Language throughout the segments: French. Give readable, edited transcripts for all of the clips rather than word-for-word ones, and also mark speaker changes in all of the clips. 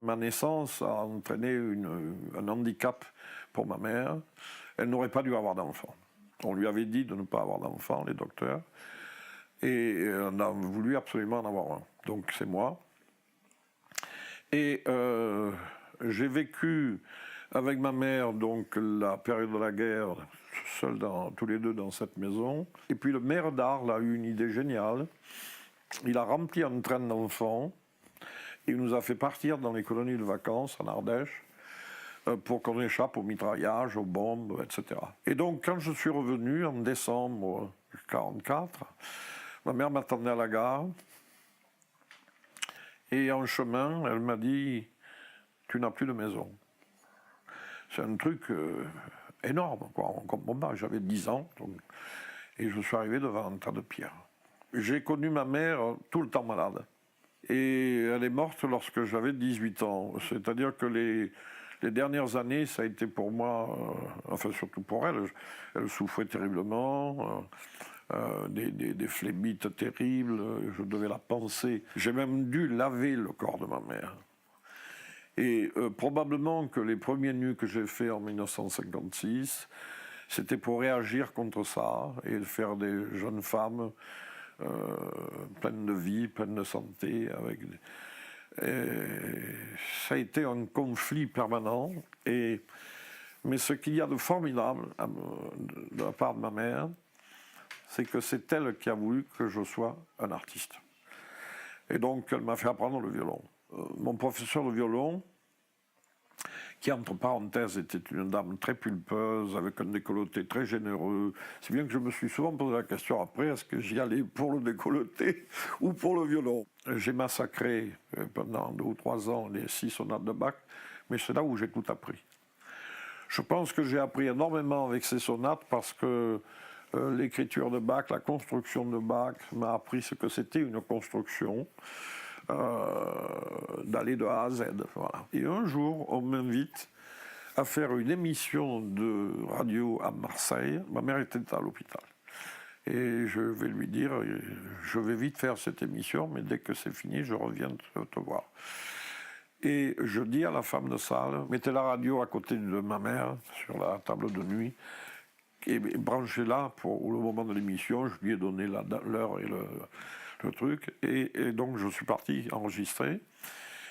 Speaker 1: Ma naissance a entraîné un handicap pour ma mère. Elle n'aurait pas dû avoir d'enfant. On lui avait dit de ne pas avoir d'enfant, les docteurs, et on a voulu absolument en avoir un. Donc c'est moi. Et j'ai vécu avec ma mère donc la période de la guerre, seuls tous les deux dans cette maison. Et puis le maire d'Arles a eu une idée géniale. Il a rempli un train d'enfants. Il nous a fait partir dans les colonies de vacances en Ardèche pour qu'on échappe aux mitraillages, aux bombes, etc. Et donc quand je suis revenu en décembre 1944, ma mère m'attendait à la gare. Et en chemin, elle m'a dit « Tu n'as plus de maison ». C'est un truc énorme, quoi. On comprend pas. J'avais 10 ans, donc, et je suis arrivé devant un tas de pierres. J'ai connu ma mère tout le temps malade. Et elle est morte lorsque j'avais 18 ans. C'est-à-dire que les dernières années, ça a été pour moi, enfin surtout pour elle, elle souffrait terriblement, des phlébites terribles, je devais la panser. J'ai même dû laver le corps de ma mère. Et probablement que les premiers nus que j'ai faits en 1956, c'était pour réagir contre ça et faire des jeunes femmes pleines de vie, pleines de santé. Ça a été un conflit permanent. Mais ce qu'il y a de formidable de la part de ma mère, c'est que c'est elle qui a voulu que je sois un artiste. Et donc elle m'a fait apprendre le violon. Mon professeur de violon, qui entre parenthèses était une dame très pulpeuse, avec un décolleté très généreux, si bien que je me suis souvent posé la question après, est-ce que j'y allais pour le décolleté ou pour le violon? J'ai massacré pendant 2 ou 3 ans les 6 sonates de Bach, mais c'est là où j'ai tout appris. Je pense que j'ai appris énormément avec ces sonates parce que l'écriture de Bach, la construction de Bach m'a appris ce que c'était une construction, d'aller de A à Z. Voilà. Et un jour, on m'invite à faire une émission de radio à Marseille. Ma mère était à l'hôpital. Et je vais lui dire, je vais vite faire cette émission, mais dès que c'est fini, je reviens te voir. Et je dis à la femme de salle, mettez la radio à côté de ma mère, sur la table de nuit, et branchez-la pour le moment de l'émission. Je lui ai donné l'heure et le truc. Et donc je suis parti enregistrer.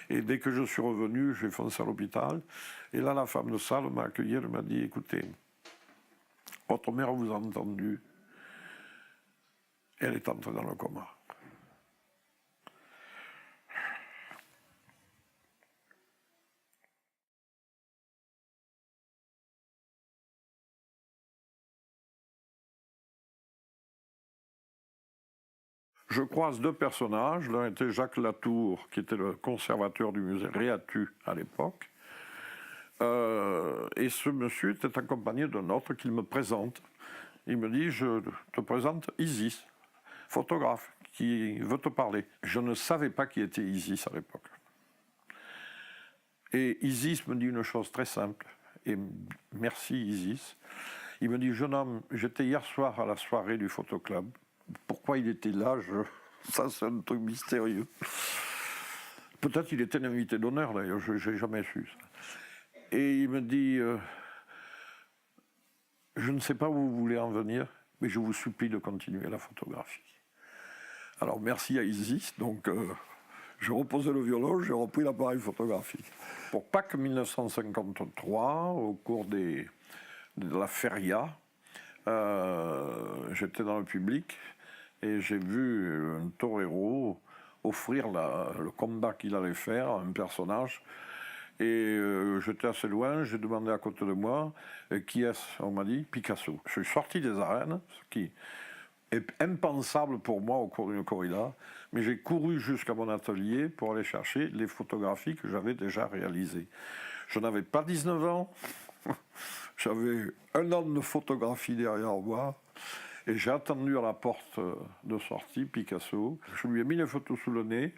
Speaker 1: Et dès que je suis revenu, j'ai foncé à l'hôpital. Et là, la femme de salle m'a accueilli, elle m'a dit, écoutez, votre mère vous a entendu, elle est entrée dans le coma. Je croise 2 personnages. L'un était Jacques Latour, qui était le conservateur du musée Réatu à l'époque. Et ce monsieur était accompagné d'un autre qu'il me présente. Il me dit, je te présente Isis, photographe, qui veut te parler. Je ne savais pas qui était Isis à l'époque. Et Isis me dit une chose très simple, et merci Isis. Il me dit, jeune homme, j'étais hier soir à la soirée du photoclub. Pourquoi il était là, ça c'est un truc mystérieux. Peut-être qu'il était l'invité d'honneur d'ailleurs, je n'ai jamais su ça. Et il me dit, je ne sais pas où vous voulez en venir, mais je vous supplie de continuer la photographie. Alors merci à Isis, donc je reposais le violon, j'ai repris l'appareil photographique. Pour Pâques 1953, au cours de la feria, j'étais dans le public et j'ai vu un torero offrir le combat qu'il allait faire à un personnage. Et j'étais assez loin, j'ai demandé à côté de moi qui est-ce? On m'a dit Picasso. Je suis sorti des arènes, ce qui est impensable pour moi au cours d'une corrida, mais j'ai couru jusqu'à mon atelier pour aller chercher les photographies que j'avais déjà réalisées. Je n'avais pas 19 ans, j'avais 1 an de photographie derrière moi, et j'ai attendu à la porte de sortie Picasso. Je lui ai mis les photos sous le nez,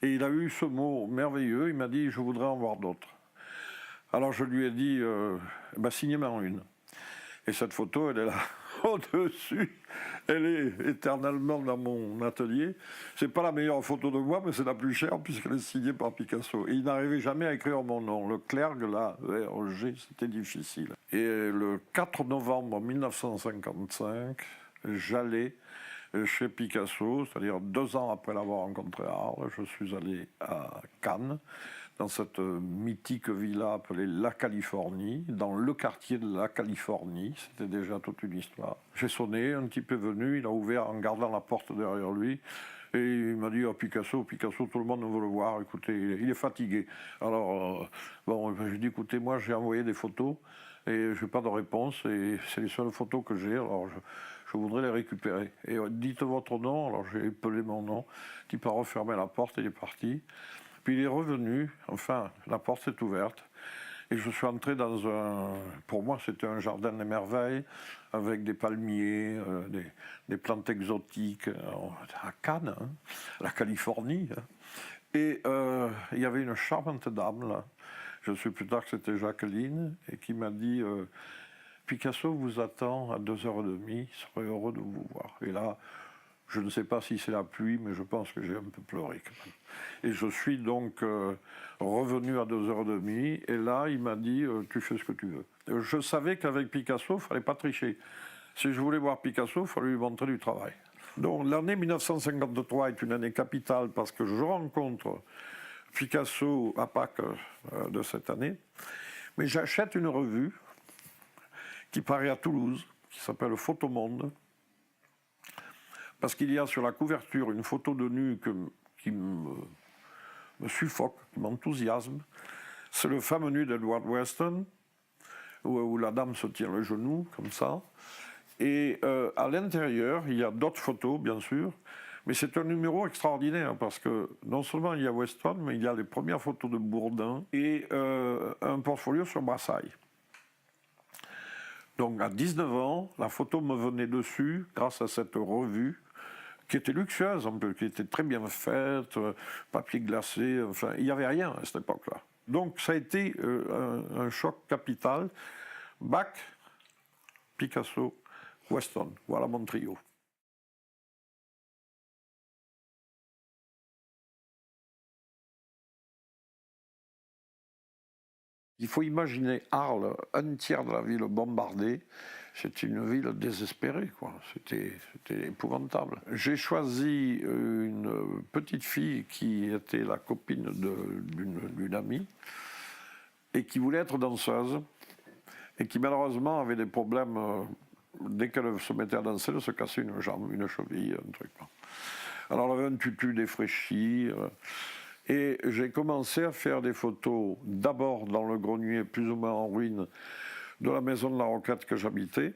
Speaker 1: et il a eu ce mot merveilleux, il m'a dit « je voudrais en voir d'autres ». Alors je lui ai dit « signez-moi une ». Et cette photo, elle est là, au-dessus. Elle est éternellement dans mon atelier. C'est pas la meilleure photo de moi, mais c'est la plus chère puisqu'elle est signée par Picasso. Et il n'arrivait jamais à écrire mon nom. Le clerc, là, G, c'était difficile. Et le 4 novembre 1955, j'allais chez Picasso, c'est-à-dire 2 ans après l'avoir rencontré à Arles, je suis allé à Cannes, dans cette mythique villa appelée La Californie, dans le quartier de la Californie. C'était déjà toute une histoire. J'ai sonné, un type est venu, il a ouvert en gardant la porte derrière lui. Et il m'a dit, oh, Picasso, tout le monde veut le voir, écoutez, il est fatigué. Alors, bon, j'ai dit, écoutez, moi j'ai envoyé des photos et je n'ai pas de réponse et c'est les seules photos que j'ai, alors je voudrais les récupérer. Et dites votre nom, alors j'ai épelé mon nom, le type a refermé la porte et il est parti. Puis il est revenu, enfin, la porte est ouverte, et je suis entré dans pour moi c'était un jardin des merveilles, avec des palmiers, des plantes exotiques, à Cannes, hein, la Californie. Hein. Et il y avait une charmante dame, là, je sais plus tard que c'était Jacqueline, et qui m'a dit, Picasso vous attend à 2h30, il serait heureux de vous voir. Et là, je ne sais pas si c'est la pluie, mais je pense que j'ai un peu pleuré quand même. Et je suis donc revenu à 2h30, et là, il m'a dit, tu fais ce que tu veux. Je savais qu'avec Picasso, il ne fallait pas tricher. Si je voulais voir Picasso, il fallait lui montrer du travail. Donc l'année 1953 est une année capitale parce que je rencontre Picasso à Pâques de cette année, mais j'achète une revue qui paraît à Toulouse, qui s'appelle Photomonde, parce qu'il y a sur la couverture une photo de nu qui me suffoque, qui m'enthousiasme. C'est le fameux nu d'Edward Weston, où la dame se tient le genou, comme ça. Et à l'intérieur, il y a d'autres photos, bien sûr, mais c'est un numéro extraordinaire, parce que non seulement il y a Weston, mais il y a les premières photos de Bourdin et un portfolio sur Brassailles. Donc à 19 ans, la photo me venait dessus grâce à cette revue, qui était luxueuse, un peu, qui était très bien faite, papier glacé, enfin, il n'y avait rien à cette époque-là. Donc ça a été un choc capital. Bach, Picasso, Weston, voilà mon trio. Il faut imaginer Arles, un tiers de la ville bombardée. C'était une ville désespérée, quoi. C'était épouvantable. J'ai choisi une petite fille qui était la copine d'une amie et qui voulait être danseuse et qui malheureusement avait des problèmes. Dès qu'elle se mettait à danser, elle se cassait une jambe, une cheville, un truc. Alors elle avait un tutu défraîchi. Et j'ai commencé à faire des photos, d'abord dans le grenier plus ou moins en ruine de la maison de la Roquette que j'habitais.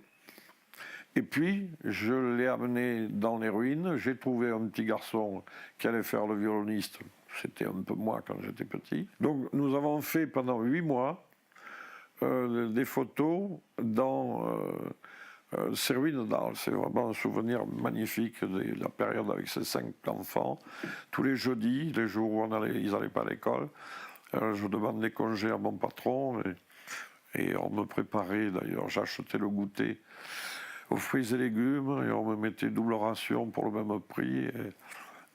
Speaker 1: Et puis, je l'ai amené dans les ruines. J'ai trouvé un petit garçon qui allait faire le violoniste. C'était un peu moi quand j'étais petit. Donc, nous avons fait pendant 8 mois des photos dans ces ruines d'Arles. C'est vraiment un souvenir magnifique de la période avec ces 5 enfants. Tous les jeudis, les jours où ils n'allaient pas à l'école, je demandais congé à mon patron et on me préparait, d'ailleurs, j'achetais le goûter aux fruits et légumes et on me mettait double ration pour le même prix.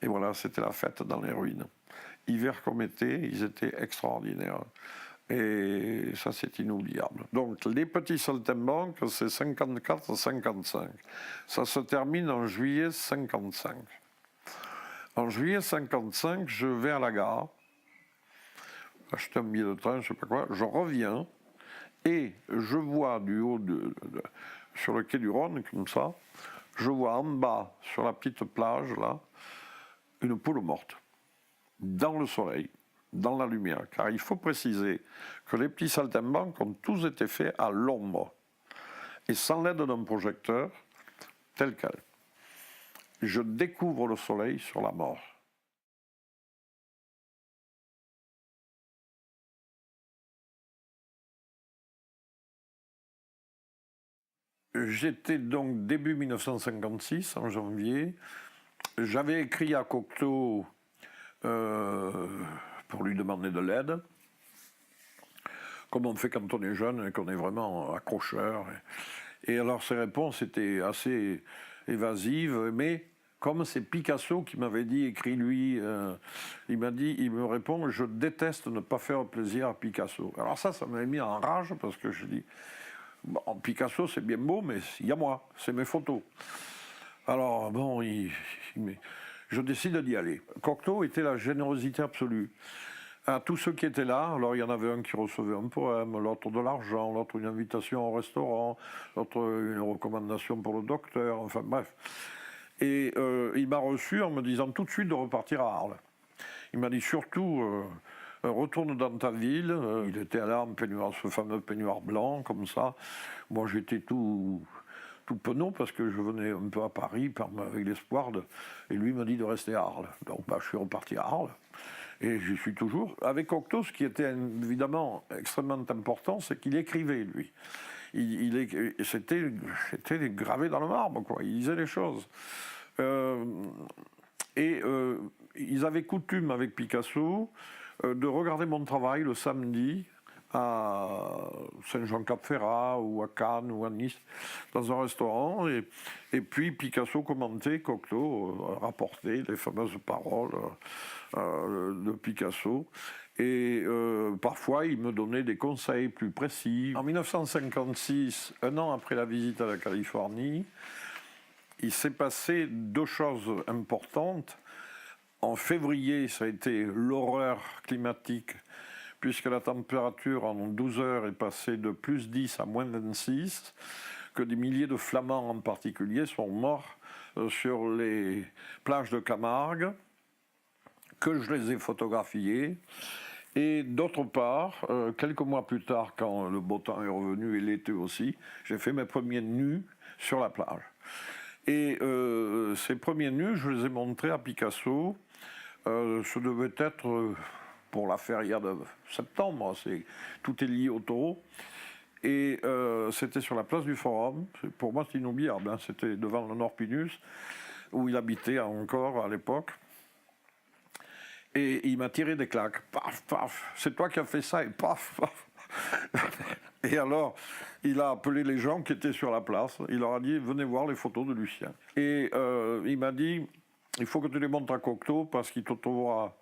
Speaker 1: Et voilà, c'était la fête dans les ruines. Hiver comme été, ils étaient extraordinaires. Et ça, c'est inoubliable. Donc, les petits saltimbanques, c'est 54-55. Ça se termine en juillet 55. En juillet 55, je vais à la gare, acheter un billet de train, je sais pas quoi, je reviens et je vois du haut, sur le quai du Rhône, comme ça, je vois en bas, sur la petite plage, là, une poule morte, dans le soleil, dans la lumière, car il faut préciser que les petits saltimbanques ont tous été faits à l'ombre et sans l'aide d'un projecteur, tel quel. Je découvre le soleil sur la mort. J'étais donc début 1956, en janvier. J'avais écrit à Cocteau pour lui demander de l'aide, comme on fait quand on est jeune et qu'on est vraiment accrocheur. Et alors ses réponses étaient assez évasives, mais comme c'est Picasso qui m'avait dit, écris-lui, il m'a dit, il me répond, je déteste ne pas faire plaisir à Picasso. Alors ça m'avait mis en rage parce que je dis, bon, Picasso c'est bien beau, mais il y a moi, c'est mes photos. Alors bon, je décide d'y aller. Cocteau était la générosité absolue. À tous ceux qui étaient là, alors il y en avait un qui recevait un poème, l'autre de l'argent, l'autre une invitation au restaurant, l'autre une recommandation pour le docteur, enfin bref. Et il m'a reçu en me disant tout de suite de repartir à Arles. Il m'a dit surtout, retourne dans ta ville. Il était là en peignoir, ce fameux peignoir blanc, comme ça. Moi j'étais tout penaud parce que je venais un peu à Paris avec l'espoir de... Et lui m'a dit de rester à Arles. Donc je suis reparti à Arles. Et j'y suis toujours. Avec Cocteau, ce qui était évidemment extrêmement important, c'est qu'il écrivait, lui. C'était gravé dans le marbre, quoi. Il disait les choses. Ils avaient coutume avec Picasso de regarder mon travail le samedi à Saint-Jean-Cap-Ferrat ou à Cannes ou à Nice, dans un restaurant, et puis Picasso commentait, Cocteau rapportait les fameuses paroles de Picasso, et parfois il me donnait des conseils plus précis. En 1956, un an après la visite à la Californie, il s'est passé deux choses importantes. En février, ça a été l'horreur climatique, puisque la température en 12 heures est passée de plus 10 à moins 26, que des milliers de Flamands en particulier sont morts sur les plages de Camargue, que je les ai photographiés. Et d'autre part, quelques mois plus tard, quand le beau temps est revenu et l'été aussi, j'ai fait mes premiers nus sur la plage. Et ces premiers nus, je les ai montrés à Picasso. Ce devait être... pour la feria de septembre, tout est lié au taureau. Et c'était sur la place du Forum. Pour moi, c'est inoubliable. Hein. C'était devant le Nord-Pinus, où il habitait encore à l'époque. Et il m'a tiré des claques. Paf, paf, c'est toi qui as fait ça, et paf, paf. Et alors, il a appelé les gens qui étaient sur la place. Il leur a dit, venez voir les photos de Lucien. Et il m'a dit, il faut que tu les montres à Cocteau, parce qu'il te trouvera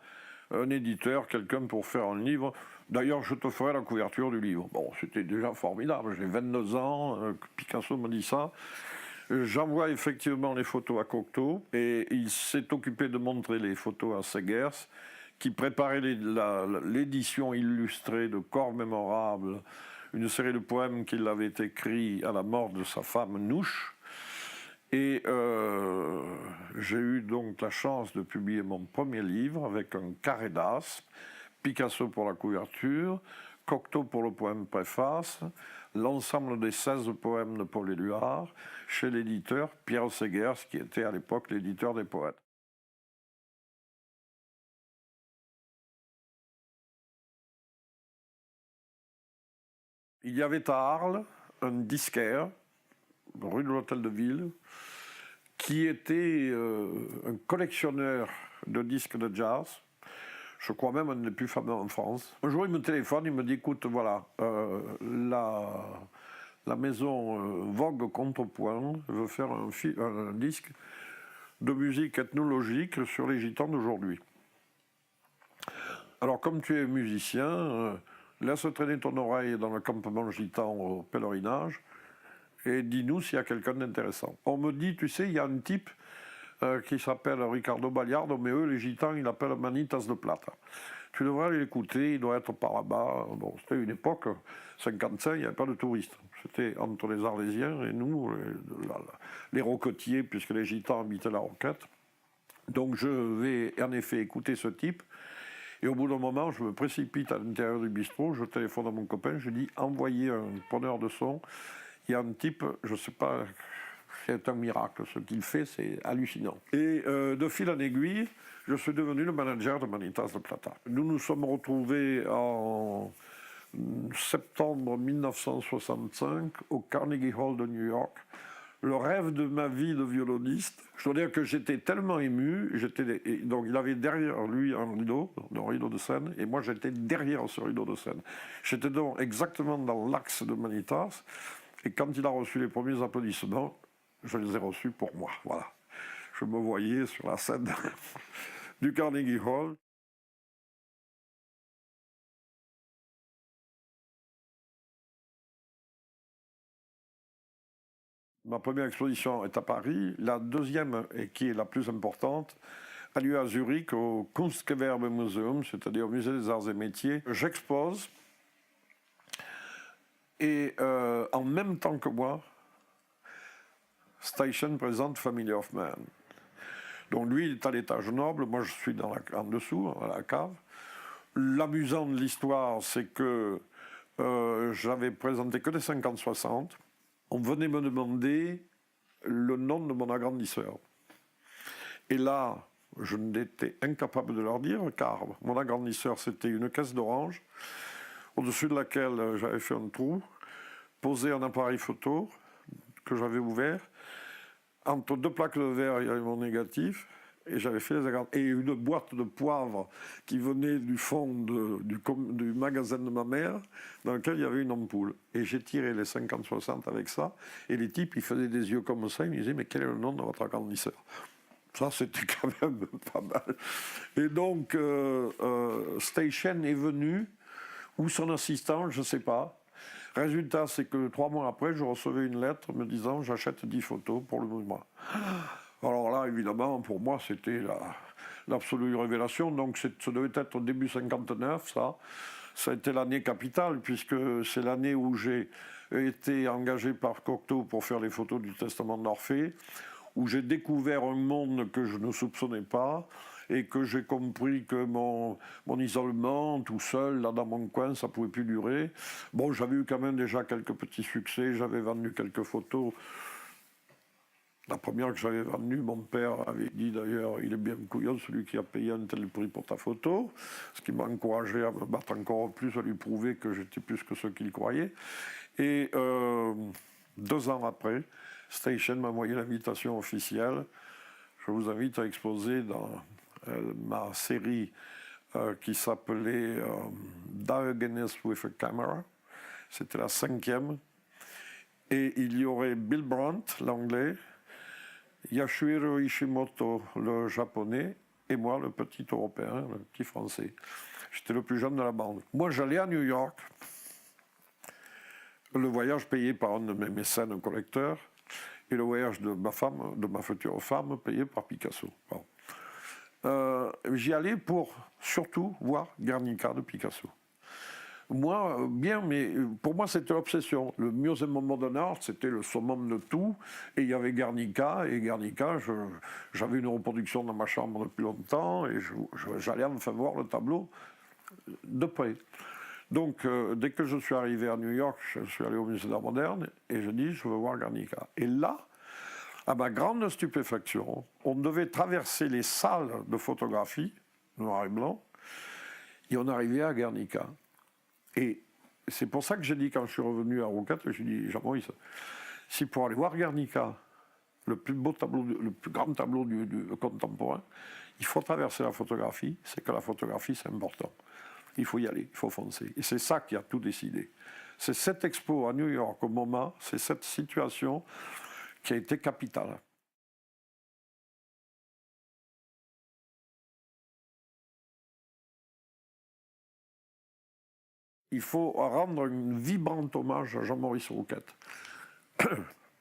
Speaker 1: un éditeur, quelqu'un pour faire un livre. D'ailleurs, je te ferai la couverture du livre. Bon, c'était déjà formidable. J'ai 22 ans, Picasso me dit ça. J'envoie effectivement les photos à Cocteau et il s'est occupé de montrer les photos à Segers, qui préparait l'édition illustrée de Corps mémorables, une série de poèmes qu'il avait écrits à la mort de sa femme Nouche. Et j'ai eu donc la chance de publier mon premier livre avec un carré d'as, Picasso pour la couverture, Cocteau pour le poème préface, l'ensemble des 16 poèmes de Paul Éluard, chez l'éditeur Pierre Segers, qui était à l'époque l'éditeur des poètes. Il y avait à Arles un disquaire, rue de l'Hôtel de Ville, qui était un collectionneur de disques de jazz. Je crois même un des plus fameux en France. Un jour, il me téléphone, il me dit, écoute, voilà, la maison Vogue Contrepoint veut faire un disque de musique ethnologique sur les gitans d'aujourd'hui. Alors, comme tu es musicien, laisse traîner ton oreille dans le campement gitan au pèlerinage, et dis-nous s'il y a quelqu'un d'intéressant. On me dit, tu sais, il y a un type qui s'appelle Ricardo Baliardo, mais eux, les gitans, ils l'appellent Manitas de Plata. Tu devrais aller l'écouter, il doit être par là-bas. Bon, c'était une époque, 55, il n'y avait pas de touristes. C'était entre les Arlésiens et nous, les Roquetiers, puisque les gitans habitaient la Roquette. Donc je vais en effet écouter ce type. Et au bout d'un moment, je me précipite à l'intérieur du bistrot, je téléphone à mon copain, je dis, envoyez un preneur de son. Il y a un type, je ne sais pas, c'est un miracle. Ce qu'il fait, c'est hallucinant. Et de fil en aiguille, je suis devenu le manager de Manitas de Plata. Nous nous sommes retrouvés en septembre 1965 au Carnegie Hall de New York. Le rêve de ma vie de violoniste. Je dois dire que j'étais tellement ému. Donc il avait derrière lui un rideau de scène, et moi j'étais derrière ce rideau de scène. J'étais donc exactement dans l'axe de Manitas. Et quand il a reçu les premiers applaudissements, je les ai reçus pour moi. Voilà. Je me voyais sur la scène du Carnegie Hall. Ma première exposition est à Paris. La deuxième, et qui est la plus importante, a lieu à Zurich, au Kunstgewerbemuseum, c'est-à-dire au Musée des Arts et Métiers. J'expose, et en même temps que moi, Steichen présente Family of Man. Donc lui, il est à l'étage noble, moi je suis en dessous, à la cave. L'amusant de l'histoire, c'est que j'avais présenté que des 50-60. On venait me demander le nom de mon agrandisseur. Et là, je n'étais incapable de leur dire, car mon agrandisseur, c'était une caisse d'orange, au-dessus de laquelle j'avais fait un trou, posé un appareil photo que j'avais ouvert. Entre deux plaques de verre, il y avait mon négatif, et j'avais fait les agrandissements. Et une boîte de poivre qui venait du fond du magasin de ma mère, dans lequel il y avait une ampoule. Et j'ai tiré les 50-60 avec ça, et les types, ils faisaient des yeux comme ça, ils me disaient, mais quel est le nom de votre agrandisseur ? Ça, c'était quand même pas mal. Et donc, Steichen est venu, ou son assistant, je ne sais pas. Résultat, c'est que 3 mois après, je recevais une lettre me disant « j'achète 10 photos pour le mouvement ». Alors là, évidemment, pour moi, c'était l'absolue révélation. Donc, ça devait être au début 59, ça. Ça a été l'année capitale, puisque c'est l'année où j'ai été engagé par Cocteau pour faire les photos du Testament d'Orphée, où j'ai découvert un monde que je ne soupçonnais pas, et que j'ai compris que mon isolement, tout seul, là dans mon coin, ça ne pouvait plus durer. Bon, j'avais eu quand même déjà quelques petits succès, j'avais vendu quelques photos. La première que j'avais vendue, mon père avait dit d'ailleurs, il est bien couillon celui qui a payé un tel prix pour ta photo, ce qui m'a encouragé à me battre encore plus, à lui prouver que j'étais plus que ce qu'il croyait. Et 2 ans après, Steichen m'a envoyé l'invitation officielle. Je vous invite à exposer dans ma série qui s'appelait Diogenes with a Camera. C'était la 5e. Et il y aurait Bill Brandt, l'anglais, Yasuhiro Ishimoto, le japonais, et moi, le petit européen, le petit français. J'étais le plus jeune de la bande. Moi, j'allais à New York, le voyage payé par un de mes mécènes collecteurs, et le voyage de ma femme, de ma future femme, payé par Picasso. Bon. J'y allais pour surtout voir Guernica de Picasso. Moi, bien, mais pour moi, c'était l'obsession. Le Museum of Modern Art, c'était le summum de tout. Et il y avait Guernica. Et Guernica, j'avais une reproduction dans ma chambre depuis longtemps. Et j'allais enfin voir le tableau de près. Donc, dès que je suis arrivé à New York, je suis allé au Musée d'Art moderne. Et je dis, je veux voir Guernica. Et là, à ma grande stupéfaction, on devait traverser les salles de photographie, noir et blanc. Et on arrivait à Guernica. Et c'est pour ça que j'ai dit, quand je suis revenu à Rouquette, j'ai dit, Jean-Maurice, si pour aller voir Guernica, le plus beau tableau, le plus grand tableau du contemporain, il faut traverser la photographie, c'est que la photographie, c'est important. Il faut y aller, il faut foncer. Et c'est ça qui a tout décidé. C'est cette expo à New York au moment, c'est cette situation qui a été capitale. Il faut rendre un vibrant hommage à Jean-Maurice Rouquette.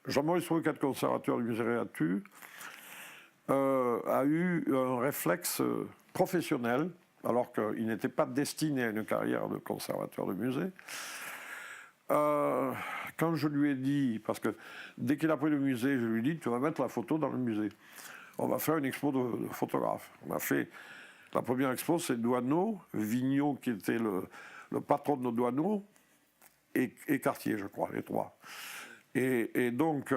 Speaker 1: Jean-Maurice Rouquette, conservateur du musée Réatu, a eu un réflexe professionnel, alors qu'il n'était pas destiné à une carrière de conservateur de musée. Quand je lui ai dit, parce que dès qu'il a pris le musée, je lui ai dit, tu vas mettre la photo dans le musée. On va faire une expo de photographes. On a fait, la première expo, c'est Doisneau, Vigneault qui était le patron de Doisneau, et Cartier, je crois, les 3. Et donc,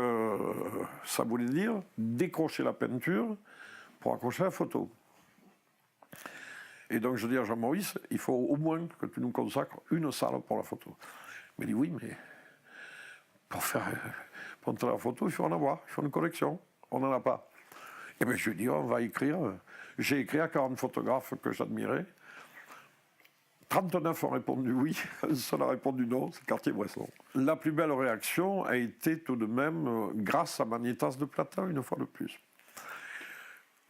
Speaker 1: ça voulait dire décrocher la peinture pour accrocher la photo. Et donc, je dis à Jean-Maurice, il faut au moins que tu nous consacres une salle pour la photo. Il m'a dit, oui, mais pour la photo, il faut en avoir, il faut une collection. On n'en a pas. Et bien, je lui ai dit, on va écrire. J'ai écrit à 40 photographes que j'admirais 39 ont répondu oui, un seul a répondu non, c'est Cartier-Bresson. La plus belle réaction a été tout de même grâce à Magnétas de Plata, une fois de plus.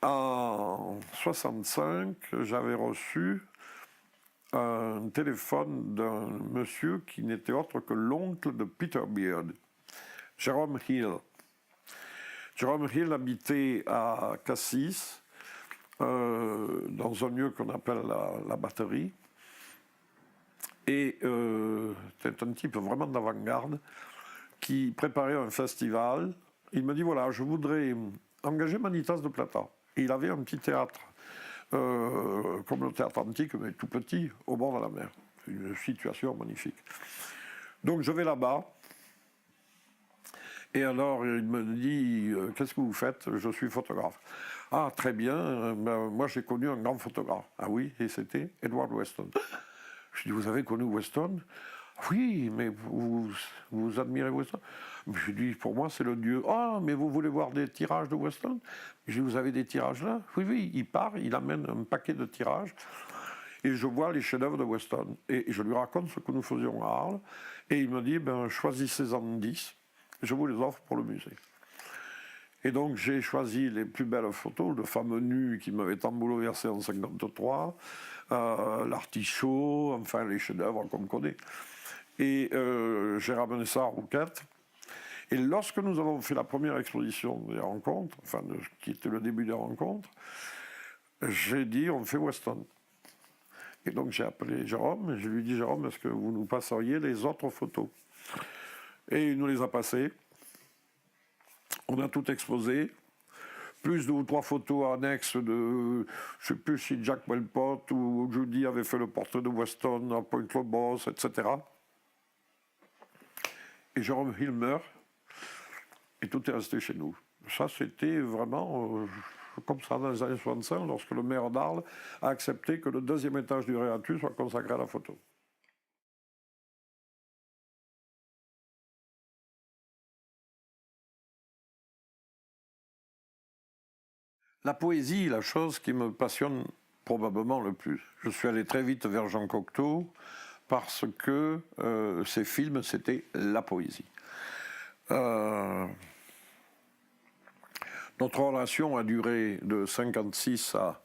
Speaker 1: En 65, j'avais reçu un téléphone d'un monsieur qui n'était autre que l'oncle de Peter Beard, Jérôme Hill. Jérôme Hill habitait à Cassis, dans un lieu qu'on appelle la Batterie. Et c'était un type vraiment d'avant-garde qui préparait un festival. Il me dit, voilà, je voudrais engager Magnétas de Plata. Et il avait un petit théâtre, comme le théâtre antique, mais tout petit, au bord de la mer. Une situation magnifique. Donc je vais là-bas. Et alors il me dit, qu'est-ce que vous faites? Je suis photographe. Ah, très bien, ben, moi j'ai connu un grand photographe. Ah oui, et c'était Edward Weston. Je dis, vous avez connu Weston? Oui, mais vous admirez Weston? Je dis, pour moi, c'est le dieu. Ah, mais vous voulez voir des tirages de Weston? Je dis, vous avez des tirages là? Oui, oui, il part, il amène un paquet de tirages. Et je vois les chefs-d'œuvre de Weston. Et je lui raconte ce que nous faisions à Arles. Et il me dit, ben, choisissez-en 10. Je vous les offre pour le musée. Et donc j'ai choisi les plus belles photos, le fameux nu qui m'avait tant bouleversé en 1953, l'artichaut, enfin les chefs-d'œuvre qu'on connaît. Et j'ai ramené ça à Rouquette. Et lorsque nous avons fait la première exposition des rencontres, enfin qui était le début des rencontres, j'ai dit on fait Weston. Et donc j'ai appelé Jérôme et je lui ai dit Jérôme, est-ce que vous nous passeriez les autres photos? Et il nous les a passées. On a tout exposé. Plus 2 ou 3 photos annexes de, je ne sais plus si Jack Wellpott ou Judy avait fait le portrait de Weston à Point-le-Boss, etc. Et Jérôme Hill meurt, et tout est resté chez nous. Ça, c'était vraiment comme ça dans les années 65, lorsque le maire d'Arles a accepté que le 2e étage du Réatu soit consacré à la photo. La poésie est la chose qui me passionne probablement le plus. Je suis allé très vite vers Jean Cocteau parce que ses films, c'était la poésie. Notre relation a duré de 56 à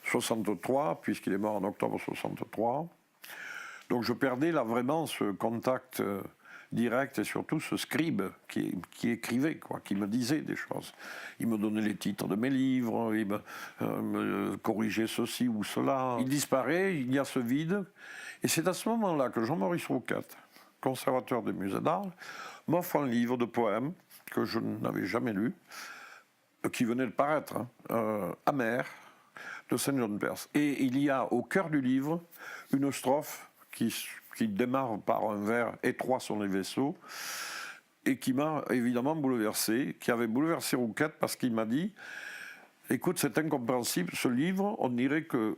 Speaker 1: 63, puisqu'il est mort en octobre 63. Donc je perdais là vraiment ce contact direct et surtout ce scribe qui écrivait, quoi, qui me disait des choses. Il me donnait les titres de mes livres, il me corrigeait ceci ou cela. Il disparaît, il y a ce vide. Et c'est à ce moment-là que Jean-Maurice Rouquette, conservateur des musées d'Arles, m'offre un livre de poèmes que je n'avais jamais lu, qui venait de paraître, Amer, de Saint-Jean-de-Perse. Et il y a au cœur du livre une strophe qui démarre par un vers « Étroits sont les vaisseaux » et qui m'a évidemment bouleversé, qui avait bouleversé Rouquette parce qu'il m'a dit « Écoute, c'est incompréhensible, ce livre, on dirait que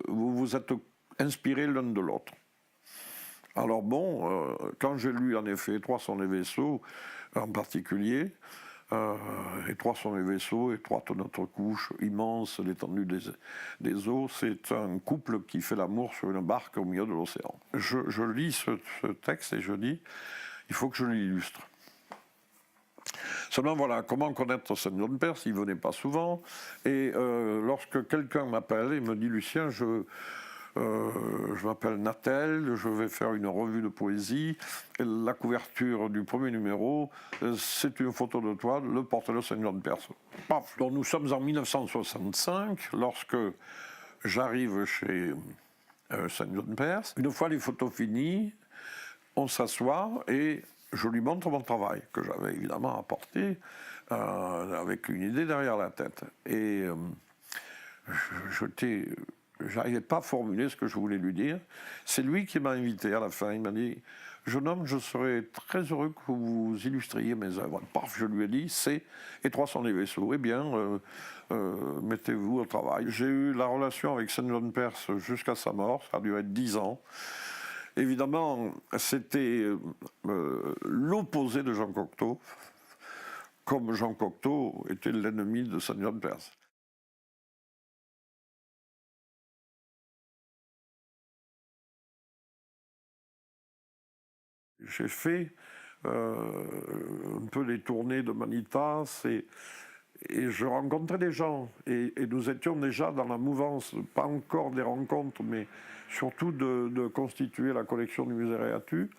Speaker 1: vous vous êtes inspirés l'un de l'autre. » Alors bon, quand j'ai lu en effet « Étroits sont les vaisseaux » en particulier, étroits sont les vaisseaux, étroite notre couche, immense l'étendue des eaux. C'est un couple qui fait l'amour sur une barque au milieu de l'océan. Je lis ce texte et je dis, il faut que je l'illustre. Seulement voilà, comment connaître Saint-Jean-de-Perse? Il ne venait pas souvent. Et lorsque quelqu'un m'appelle et me dit, Lucien, je m'appelle Natel, je vais faire une revue de poésie. Et la couverture du premier numéro, c'est une photo de toi, le portrait de Saint-Jean-de-Perse. Paf. Donc nous sommes en 1965, lorsque j'arrive chez Saint-Jean-de-Perse. Une fois les photos finies, on s'assoit et je lui montre mon travail, que j'avais évidemment apporté, avec une idée derrière la tête. Et j'arrivais pas à formuler ce que je voulais lui dire. C'est lui qui m'a invité à la fin. Il m'a dit, jeune homme, je serais très heureux que vous illustriez mes œuvres. Paf, je lui ai dit, c'est Étroits sont les vaisseaux. Eh bien, mettez-vous au travail. J'ai eu la relation avec Saint-Jean-de-Perse jusqu'à sa mort. Ça a duré 10 ans. Évidemment, c'était l'opposé de Jean Cocteau, comme Jean Cocteau était l'ennemi de Saint-Jean-de-Perse. j'ai fait un peu les tournées de Manitas et je rencontrais des gens et nous étions déjà dans la mouvance, pas encore des rencontres, mais surtout de constituer la collection du musée Réatu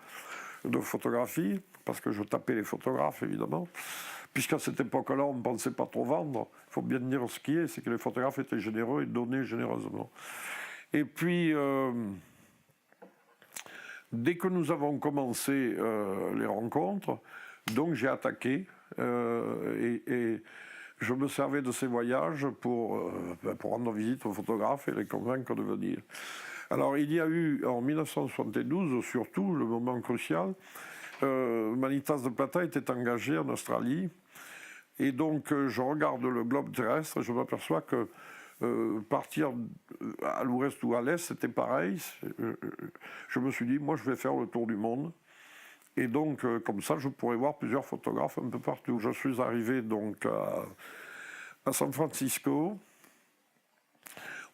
Speaker 1: de photographie, parce que je tapais les photographes évidemment, puisqu'à cette époque-là on ne pensait pas trop vendre. Il faut bien dire ce qui est, c'est que les photographes étaient généreux et donnaient généreusement. Et puis dès que nous avons commencé les rencontres, donc j'ai attaqué et je me servais de ces voyages pour rendre visite aux photographes et les convaincre de venir. Alors il y a eu en 1972, surtout, le moment crucial, Manitas de Plata était engagé en Australie et donc je regarde le globe terrestre et je m'aperçois que partir à l'ouest ou à l'est, c'était pareil. Je me suis dit, moi je vais faire le tour du monde. Et donc, comme ça, je pourrais voir plusieurs photographes un peu partout. Je suis arrivé donc à San Francisco,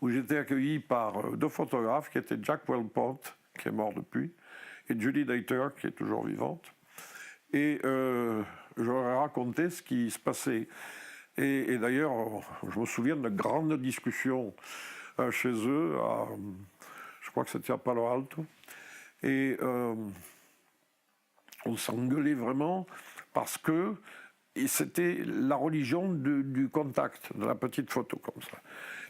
Speaker 1: où j'étais accueilli par deux photographes qui étaient Jack Wellpont, qui est mort depuis, et Julie Dater, qui est toujours vivante. Et je leur ai raconté ce qui se passait. Et d'ailleurs, je me souviens de grandes discussions chez eux, je crois que c'était à Palo Alto. Et on s'engueulait vraiment parce que c'était la religion du contact, de la petite photo comme ça.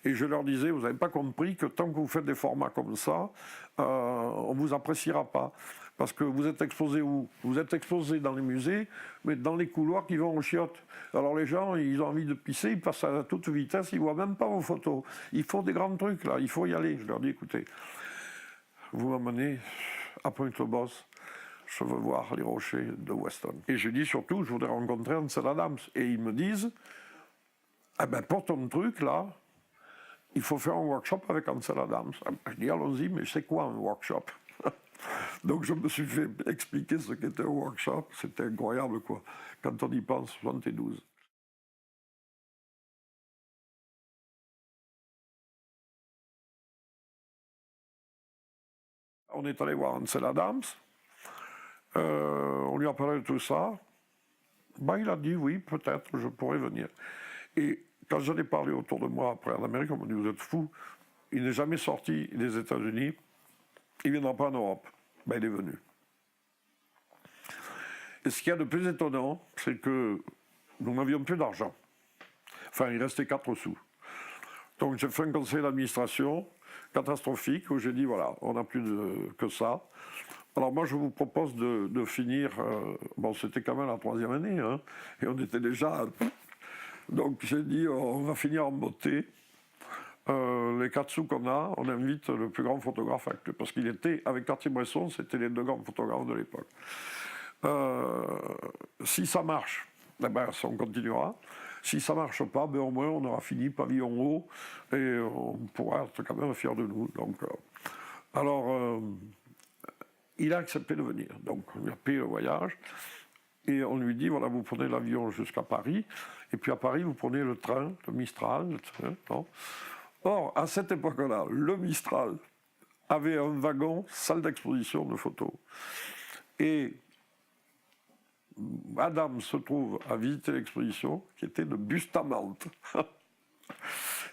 Speaker 1: Et je leur disais, vous n'avez pas compris que tant que vous faites des formats comme ça, on ne vous appréciera pas. Parce que vous êtes exposé où? Vous êtes exposé dans les musées, mais dans les couloirs qui vont aux chiottes. Alors les gens, ils ont envie de pisser, ils passent à toute vitesse, ils ne voient même pas vos photos. Il faut des grands trucs là, il faut y aller. Je leur dis, écoutez, vous m'amenez à Pointe-aux-Boss, je veux voir les rochers de Weston. Et je dis surtout, je voudrais rencontrer Ansel Adams. Et ils me disent, eh ben pour ton truc là, il faut faire un workshop avec Ansel Adams. Je dis, allons-y, mais c'est quoi un workshop? Donc je me suis fait expliquer ce qu'était un workshop. C'était incroyable, quoi, quand on y pense, 72. On est allé voir Ansel Adams. On lui a parlé de tout ça. Ben, il a dit, oui, peut-être, je pourrais venir. Et quand j'en ai parlé autour de moi après en Amérique, on m'a dit, vous êtes fous. Il n'est jamais sorti des États-Unis. Il ne viendra pas en Europe. Ben, il est venu. Et ce qu'il y a de plus étonnant, c'est que nous n'avions plus d'argent. Enfin, il restait 4 sous. Donc j'ai fait un conseil d'administration catastrophique où j'ai dit, voilà, on n'a plus que ça. Alors moi, je vous propose de finir... bon, c'était quand même la 3e année, hein, et on était déjà... Donc j'ai dit, on va finir en beauté. Les 4 sous qu'on a, on invite le plus grand photographe actuel. Parce qu'il était, avec Cartier-Bresson, c'était les 2 grands photographes de l'époque. Si ça marche, eh ben, on continuera. Si ça ne marche pas, ben, au moins on aura fini pavillon haut et on pourra être quand même fiers de nous. Donc, alors, il a accepté de venir. Donc, on lui a payé le voyage et on lui dit, voilà, vous prenez l'avion jusqu'à Paris et puis à Paris, vous prenez le train, le Mistral. Le train, non. Or, à cette époque-là, le Mistral avait un wagon salle d'exposition de photos. Et Adam se trouve à visiter l'exposition qui était de Bustamante.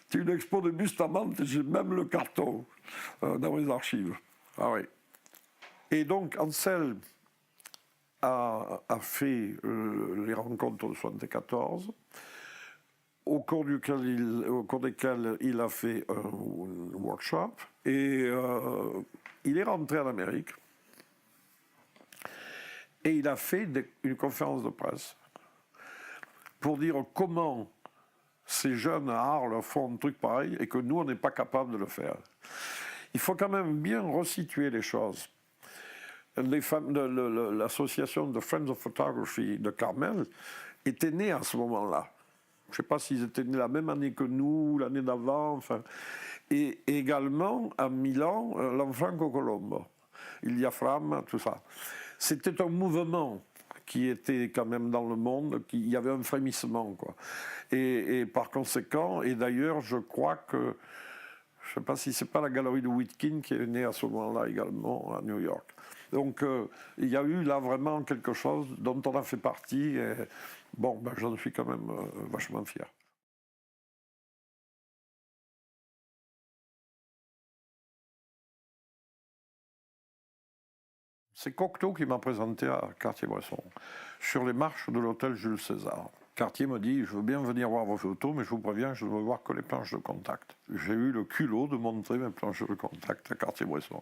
Speaker 1: C'est une expo de Bustamante, j'ai même le carton dans mes archives. Ah oui. Et donc Ansel a fait les rencontres de 74, au cours desquelles il a fait un workshop, et il est rentré en Amérique. Et il a fait une conférence de presse pour dire comment ces jeunes à Arles font un truc pareil et que nous, on n'est pas capable de le faire. Il faut quand même bien resituer les choses. L'association de Friends of Photography de Carmel était née à ce moment-là. Je ne sais pas s'ils étaient nés la même année que nous, l'année d'avant, enfin. Et également, à Milan, l'Enfranco Colombo, il y a Fram, tout ça. C'était un mouvement qui était quand même dans le monde, il y avait un frémissement, quoi. Et par conséquent, et d'ailleurs, je crois que je ne sais pas si c'est pas la galerie de Witkin qui est née à ce moment-là également à New York. Donc il y a eu là vraiment quelque chose dont on a fait partie et bon, ben, j'en suis quand même vachement fier. C'est Cocteau qui m'a présenté à Cartier-Bresson, sur les marches de l'hôtel Jules César. Cartier me dit, je veux bien venir voir vos photos, mais je vous préviens, je ne veux voir que les planches de contact. J'ai eu le culot de montrer mes planches de contact à Cartier-Bresson.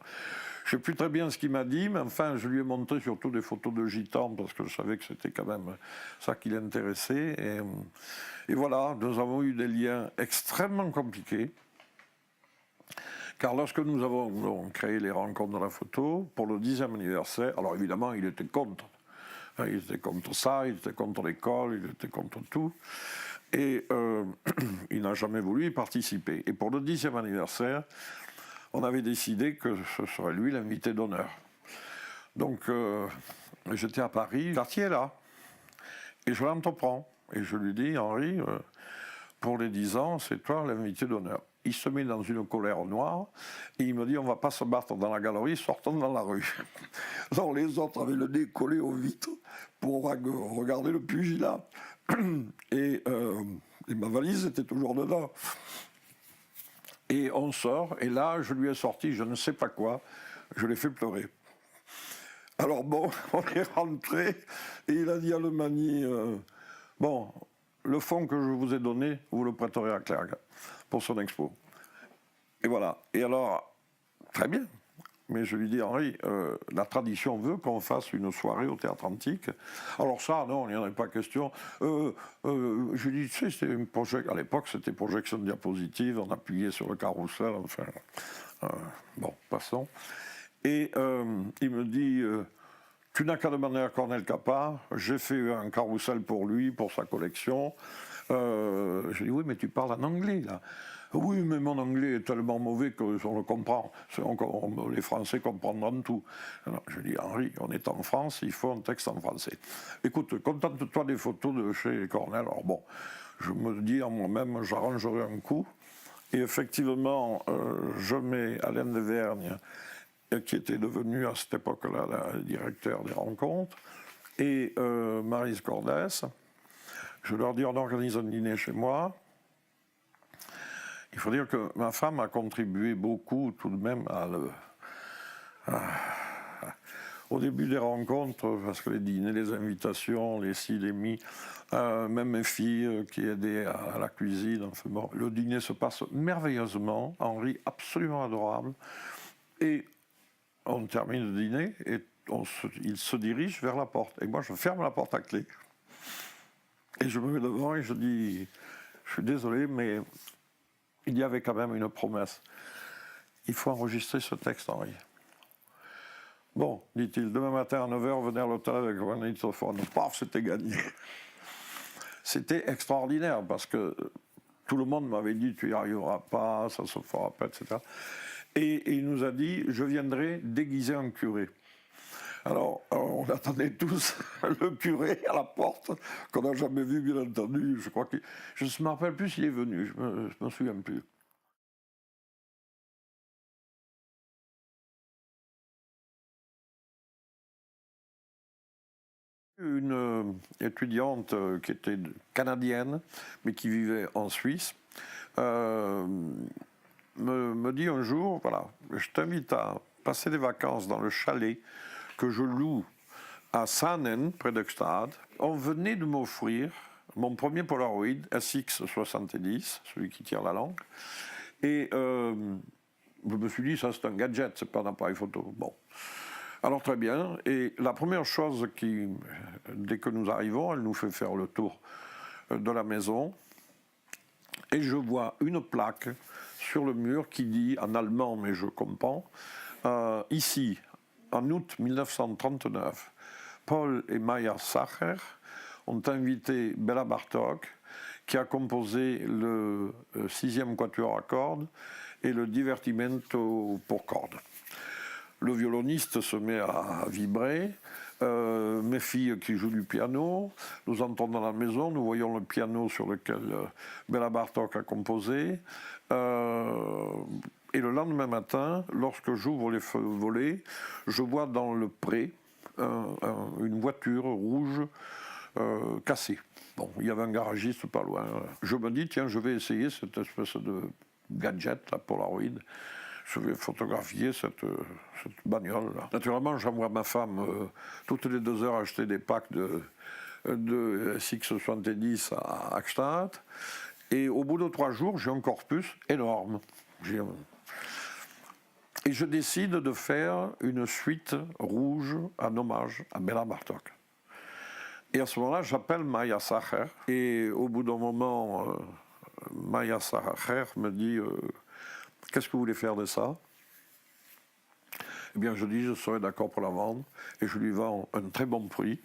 Speaker 1: Je ne sais plus très bien ce qu'il m'a dit, mais enfin, je lui ai montré surtout des photos de gitans, parce que je savais que c'était quand même ça qui l'intéressait. Et voilà, nous avons eu des liens extrêmement compliqués. Car lorsque nous avons créé les rencontres de la photo, pour le 10e anniversaire, alors évidemment, il était contre. Il était contre ça, il était contre l'école, il était contre tout. Et il n'a jamais voulu y participer. Et pour le 10e anniversaire, on avait décidé que ce serait lui l'invité d'honneur. Donc j'étais à Paris, Cartier est là. Et je l'entreprends. Et je lui dis, Henri, pour les 10 ans, c'est toi l'invité d'honneur. Il se met dans une colère noire et il me dit on va pas se battre dans la galerie, sortons dans la rue. Alors les autres avaient le nez collé aux vitres pour regarder le pugilat. Et ma valise était toujours dedans. Et on sort, et là je lui ai sorti je ne sais pas quoi, je l'ai fait pleurer. Alors bon, on est rentré et il a dit à Lemani, bon, le fonds que je vous ai donné, vous le prêterez à Clergue pour son expo. Et voilà. Et alors, très bien. Mais je lui dis, Henri, la tradition veut qu'on fasse une soirée au Théâtre Antique. Alors ça, non, il n'y en avait pas question. Je lui dis, tu sais, c'était une à l'époque, c'était projection de diapositive, on appuyait sur le carrousel, enfin, bon, passons. Et il me dit, tu n'as qu'à demander à Cornel Capa, j'ai fait un carrousel pour lui, pour sa collection. Je lui dis, oui, mais tu parles en anglais, là. Oui, mais mon anglais est tellement mauvais qu'on le comprend. Les Français comprendront tout. Alors, je dis, Henri, on est en France, il faut un texte en français. Écoute, contente-toi des photos de chez Cornel. Alors bon, je me dis en moi-même, j'arrangerai un coup. Et effectivement, je mets Alain de Vergne, qui était devenu à cette époque-là le directeur des rencontres, et Maryse Cordès. Je leur dis, on organise un dîner chez moi. Il faut dire que ma femme a contribué beaucoup tout de même au début des rencontres, parce que les dîners, les invitations, les ci, les mi, même mes filles qui aidaient à la cuisine. Enfin bon, le dîner se passe merveilleusement, Henri absolument adorable, et on termine le dîner et il se dirige vers la porte. Et moi je ferme la porte à clé. Et je me mets devant et je dis, je suis désolé, mais il y avait quand même une promesse. Il faut enregistrer ce texte, Henri. Bon, dit-il, demain matin à 9h, venez à l'hôtel avec un magnétophone. Paf, c'était gagné. C'était extraordinaire parce que tout le monde m'avait dit, tu n'y arriveras pas, ça ne se fera pas, etc. Et il nous a dit, je viendrai déguisé en curé. Alors, on attendait tous le curé à la porte, qu'on n'a jamais vu, bien entendu. Je crois que je ne me rappelle plus s'il est venu, je ne me souviens plus. Une étudiante qui était canadienne, mais qui vivait en Suisse, me dit un jour, voilà, je t'invite à passer des vacances dans le chalet que je loue à Saanen, près de Gstaad. On venait de m'offrir mon premier Polaroid SX70, celui qui tire la langue, et je me suis dit, ça c'est un gadget, c'est pas un appareil photo. Bon. Alors très bien, et la première chose dès que nous arrivons, elle nous fait faire le tour de la maison, et je vois une plaque sur le mur qui dit, en allemand, mais je comprends, ici, en août 1939, Paul et Maya Sacher ont invité Béla Bartók, qui a composé le 6e quatuor à cordes et le Divertimento pour cordes. Le violoniste se met à vibrer, mes filles qui jouent du piano, nous entrons dans la maison, nous voyons le piano sur lequel Béla Bartók a composé, Et le lendemain matin, lorsque j'ouvre les volets, je vois dans le pré une voiture rouge cassée. Bon, il y avait un garagiste pas loin. Je me dis, tiens, je vais essayer cette espèce de gadget, la Polaroid. Je vais photographier cette bagnole. Là. Naturellement, j'envoie ma femme toutes les 2 heures acheter des packs de SX70 à Axtad. Et au bout de 3 jours, j'ai un corpus énorme. Et je décide de faire une suite rouge en hommage à Béla Bartók. Et à ce moment-là, j'appelle Maya Sacher. Et au bout d'un moment, Maya Sacher me dit qu'est-ce que vous voulez faire de ça? Eh bien, je dis je serai d'accord pour la vendre. Et je lui vends un très bon prix.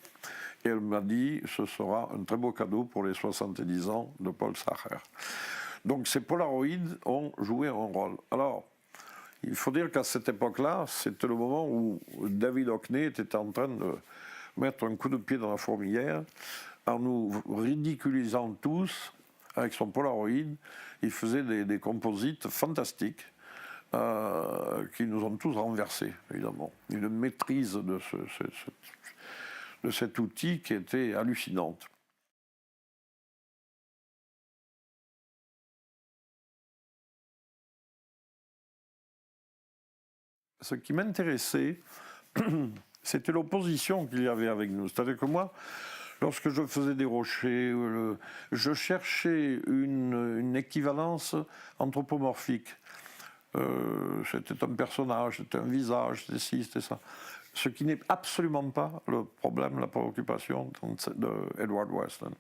Speaker 1: Et elle m'a dit ce sera un très beau cadeau pour les 70 ans de Paul Sacher. Donc ces Polaroids ont joué un rôle. Alors, il faut dire qu'à cette époque-là, c'était le moment où David Hockney était en train de mettre un coup de pied dans la fourmilière en nous ridiculisant tous avec son Polaroid. Il faisait des composites fantastiques qui nous ont tous renversés, évidemment. Une maîtrise de cet outil qui était hallucinante. Ce qui m'intéressait, c'était l'opposition qu'il y avait avec nous. C'est-à-dire que moi, lorsque je faisais des rochers, je cherchais une équivalence anthropomorphique. C'était un personnage, c'était un visage, c'était ci, c'était ça. Ce qui n'est absolument pas le problème, la préoccupation d'Edward Weston.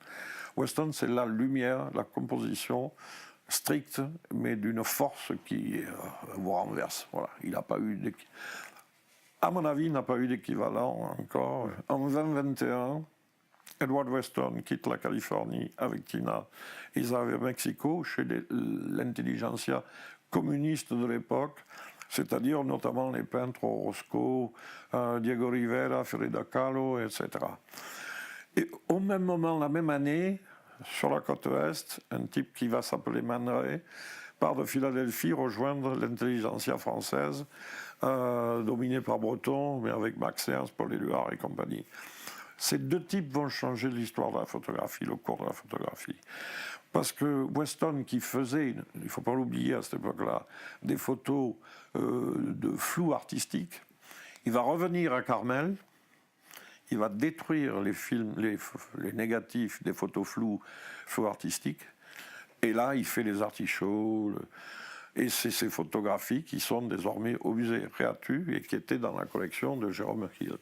Speaker 1: Weston, c'est la lumière, la composition stricte, mais d'une force qui vous renverse. Voilà. Il n'a pas eu à mon avis, il n'a pas eu d'équivalent encore. En 2021, Edward Weston quitte la Californie avec Tina. Ils arrivent au Mexico, chez l'intelligentsia communiste de l'époque, c'est-à-dire notamment les peintres Orozco, Diego Rivera, Frida Kahlo, etc. Et au même moment, la même année, sur la côte ouest, un type qui va s'appeler Man Ray part de Philadelphie rejoindre l'intelligentsia française, dominée par Breton, mais avec Max Ernst, Paul Éluard et compagnie. Ces 2 types vont changer l'histoire de la photographie, le cours de la photographie. Parce que Weston, qui faisait, il ne faut pas l'oublier à cette époque-là, des photos de flou artistique, il va revenir à Carmel, il va détruire les films, les négatifs des photos flou artistiques, et là, il fait les artichauts, et c'est ces photographies qui sont désormais au musée Réatu et qui étaient dans la collection de Jérôme Hill.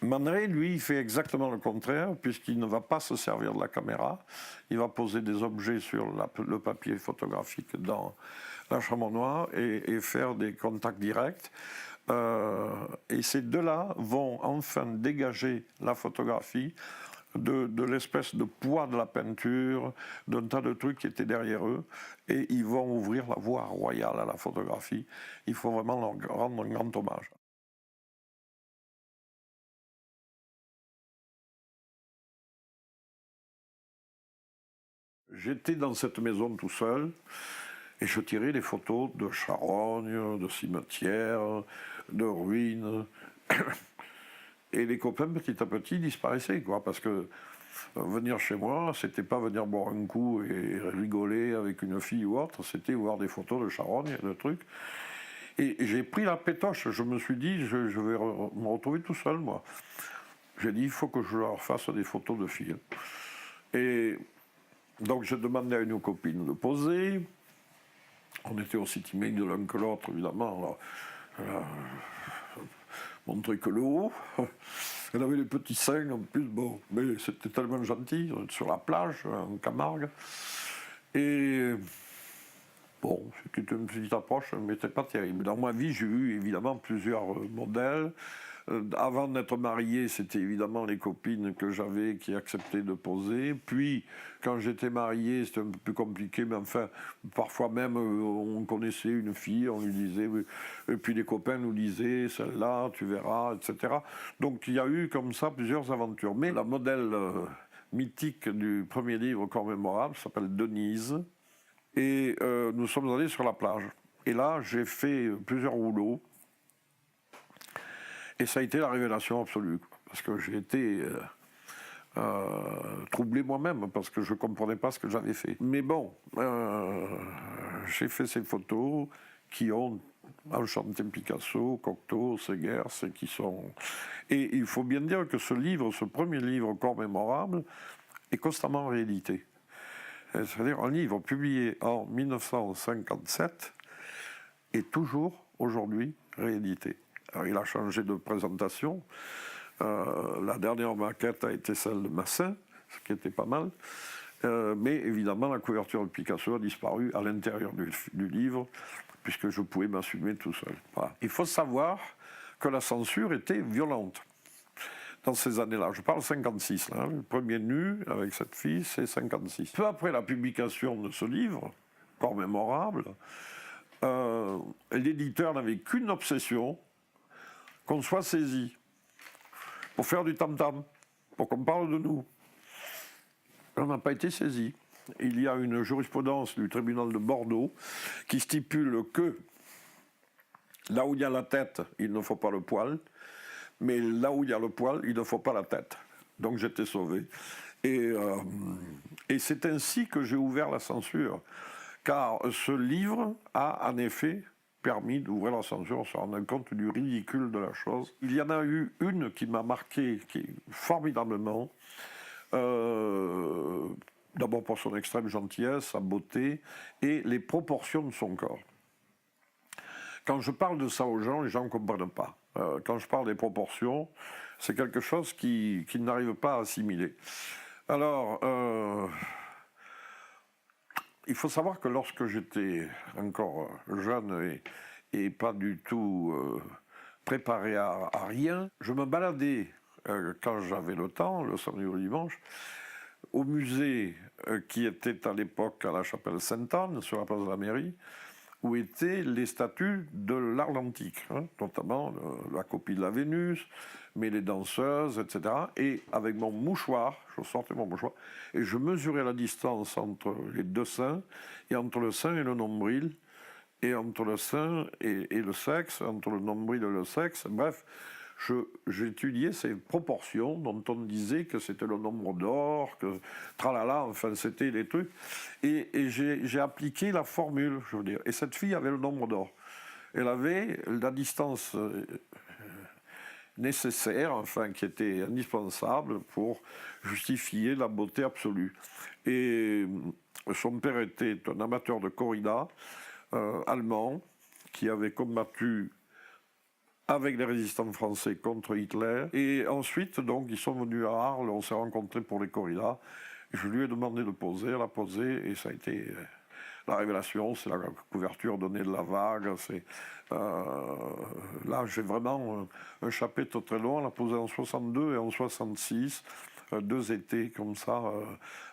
Speaker 1: Man Ray, lui, il fait exactement le contraire, puisqu'il ne va pas se servir de la caméra. Il va poser des objets sur le papier photographique dans la chambre noire et faire des contacts directs. Et ces 2-là vont enfin dégager la photographie de l'espèce de poids de la peinture, d'un tas de trucs qui étaient derrière eux, et ils vont ouvrir la voie royale à la photographie. Il faut vraiment leur rendre un grand hommage. J'étais dans cette maison tout seul et je tirais des photos de charognes, de cimetières, de ruines. Et les copains, petit à petit, disparaissaient, quoi, parce que venir chez moi, c'était pas venir boire un coup et rigoler avec une fille ou autre, c'était voir des photos de charognes et de trucs. Et j'ai pris la pétoche, je me suis dit, je vais me retrouver tout seul, moi. J'ai dit, il faut que je leur fasse des photos de filles. Et donc j'ai demandé à une copine de poser. On était aussi timés de l'un que l'autre, évidemment. Alors, montrer que le haut. Elle avait les petits seins en plus, bon, mais c'était tellement gentil, sur la plage, en Camargue. Et bon, c'était une petite approche, mais c'était pas terrible. Dans ma vie, j'ai eu évidemment plusieurs modèles. Avant d'être marié, c'était évidemment les copines que j'avais qui acceptaient de poser. Puis, quand j'étais marié, c'était un peu plus compliqué, mais enfin, parfois même, on connaissait une fille, on lui disait, et puis les copains nous disaient, celle-là, tu verras, etc. Donc, il y a eu comme ça plusieurs aventures. Mais la modèle mythique du premier livre commémorable s'appelle Denise. Et nous sommes allés sur la plage. Et là, j'ai fait plusieurs rouleaux. Et ça a été la révélation absolue. Parce que j'ai été troublé moi-même, parce que je ne comprenais pas ce que j'avais fait. Mais bon, j'ai fait ces photos qui ont enchanté Picasso, Cocteau, Séguers, et qui sont... Et il faut bien dire que ce livre, ce premier livre, Corps mémorable, est constamment en réalité. C'est-à-dire un livre publié en 1957 est toujours aujourd'hui réédité. Alors, il a changé de présentation. La dernière maquette a été celle de Massin, ce qui était pas mal. Mais évidemment, la couverture de Picasso a disparu à l'intérieur du livre, puisque je pouvais m'assumer tout seul. Voilà. Il faut savoir que la censure était violente dans ces années-là. Je parle 56, là, le premier nu avec cette fille, c'est 56. Peu après la publication de ce livre, Corps mémorable, l'éditeur n'avait qu'une obsession, qu'on soit saisi, pour faire du tam-tam, pour qu'on parle de nous. On n'a pas été saisi. Il y a une jurisprudence du tribunal de Bordeaux qui stipule que là où il y a la tête, il ne faut pas le poil, mais là où il y a le poil, il ne faut pas la tête. Donc j'étais sauvé. Et c'est ainsi que j'ai ouvert la censure, car ce livre a en effet permis d'ouvrir la censure, on se rendant compte du ridicule de la chose. Il y en a eu une qui m'a marqué formidablement, d'abord pour son extrême gentillesse, sa beauté et les proportions de son corps. Quand je parle de ça aux gens, les gens ne comprennent pas. Quand je parle des proportions, c'est quelque chose qu'ils n'arrivent pas à assimiler. Alors, il faut savoir que lorsque j'étais encore jeune et pas du tout préparé à rien, je me baladais, quand j'avais le temps, le samedi ou le dimanche, au musée qui était à l'époque à la chapelle Sainte-Anne, sur la place de la mairie, où étaient les statues de l'art antique, hein, notamment la copie de la Vénus, mais les danseuses, etc. Et avec mon mouchoir, je sortais mon mouchoir, et je mesurais la distance entre les deux seins, et entre le sein et le nombril, et entre le sein et le sexe, entre le nombril et le sexe, bref, j'étudiais ces proportions dont on disait que c'était le nombre d'or, que tralala, enfin c'était des trucs. Et j'ai appliqué la formule, je veux dire. Et cette fille avait le nombre d'or. Elle avait la distance nécessaire, enfin qui était indispensable pour justifier la beauté absolue. Et son père était un amateur de corrida allemand qui avait combattu avec les résistants français contre Hitler. Et ensuite, donc, ils sont venus à Arles, on s'est rencontrés pour les corridas. Je lui ai demandé de poser, elle a posé, et ça a été la révélation, c'est la couverture donnée de la vague. Là, j'ai vraiment un chapitre très long, elle a posé en 62 et en 66, 2 étés comme ça,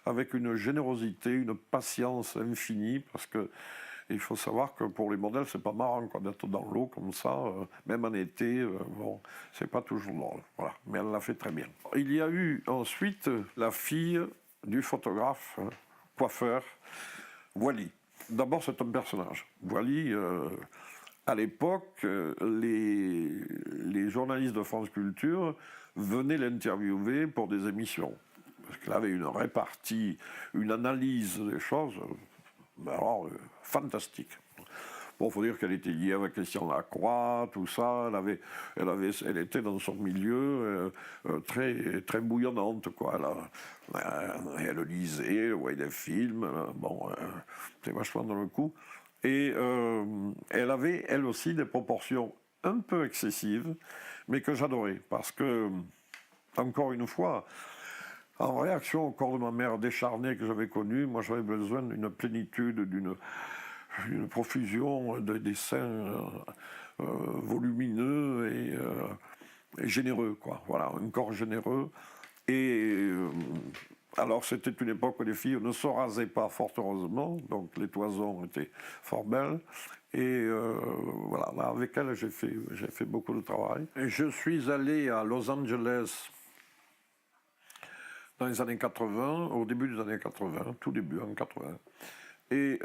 Speaker 1: avec une générosité, une patience infinie, parce que il faut savoir que pour les modèles, c'est pas marrant d'être dans l'eau comme ça, même en été, bon, c'est pas toujours drôle. Voilà. Mais elle l'a fait très bien. Il y a eu ensuite la fille du photographe, coiffeur, Wally. D'abord, c'est un personnage. Wally, à l'époque, les journalistes de France Culture venaient l'interviewer pour des émissions. Parce qu'elle avait une répartie, une analyse des choses. Alors, fantastique. Bon, il faut dire qu'elle était liée avec Christian Lacroix, tout ça. Elle était dans son milieu très, très bouillonnante, quoi. Elle lisait, elle voyait des films. Bon, c'était vachement dans le coup. Et elle avait, elle aussi, des proportions un peu excessives, mais que j'adorais. Parce que, encore une fois, en réaction au corps de ma mère décharné que j'avais connu, moi j'avais besoin d'une plénitude, d'une profusion de dessins volumineux et généreux, quoi. Voilà, un corps généreux. Et alors c'était une époque où les filles ne se rasaient pas, fort heureusement, donc les toisons étaient fort belles. Et voilà, là, avec elle j'ai fait beaucoup de travail. Et je suis allé à Los Angeles dans les années 80, au début des années 80, tout début en 80. Et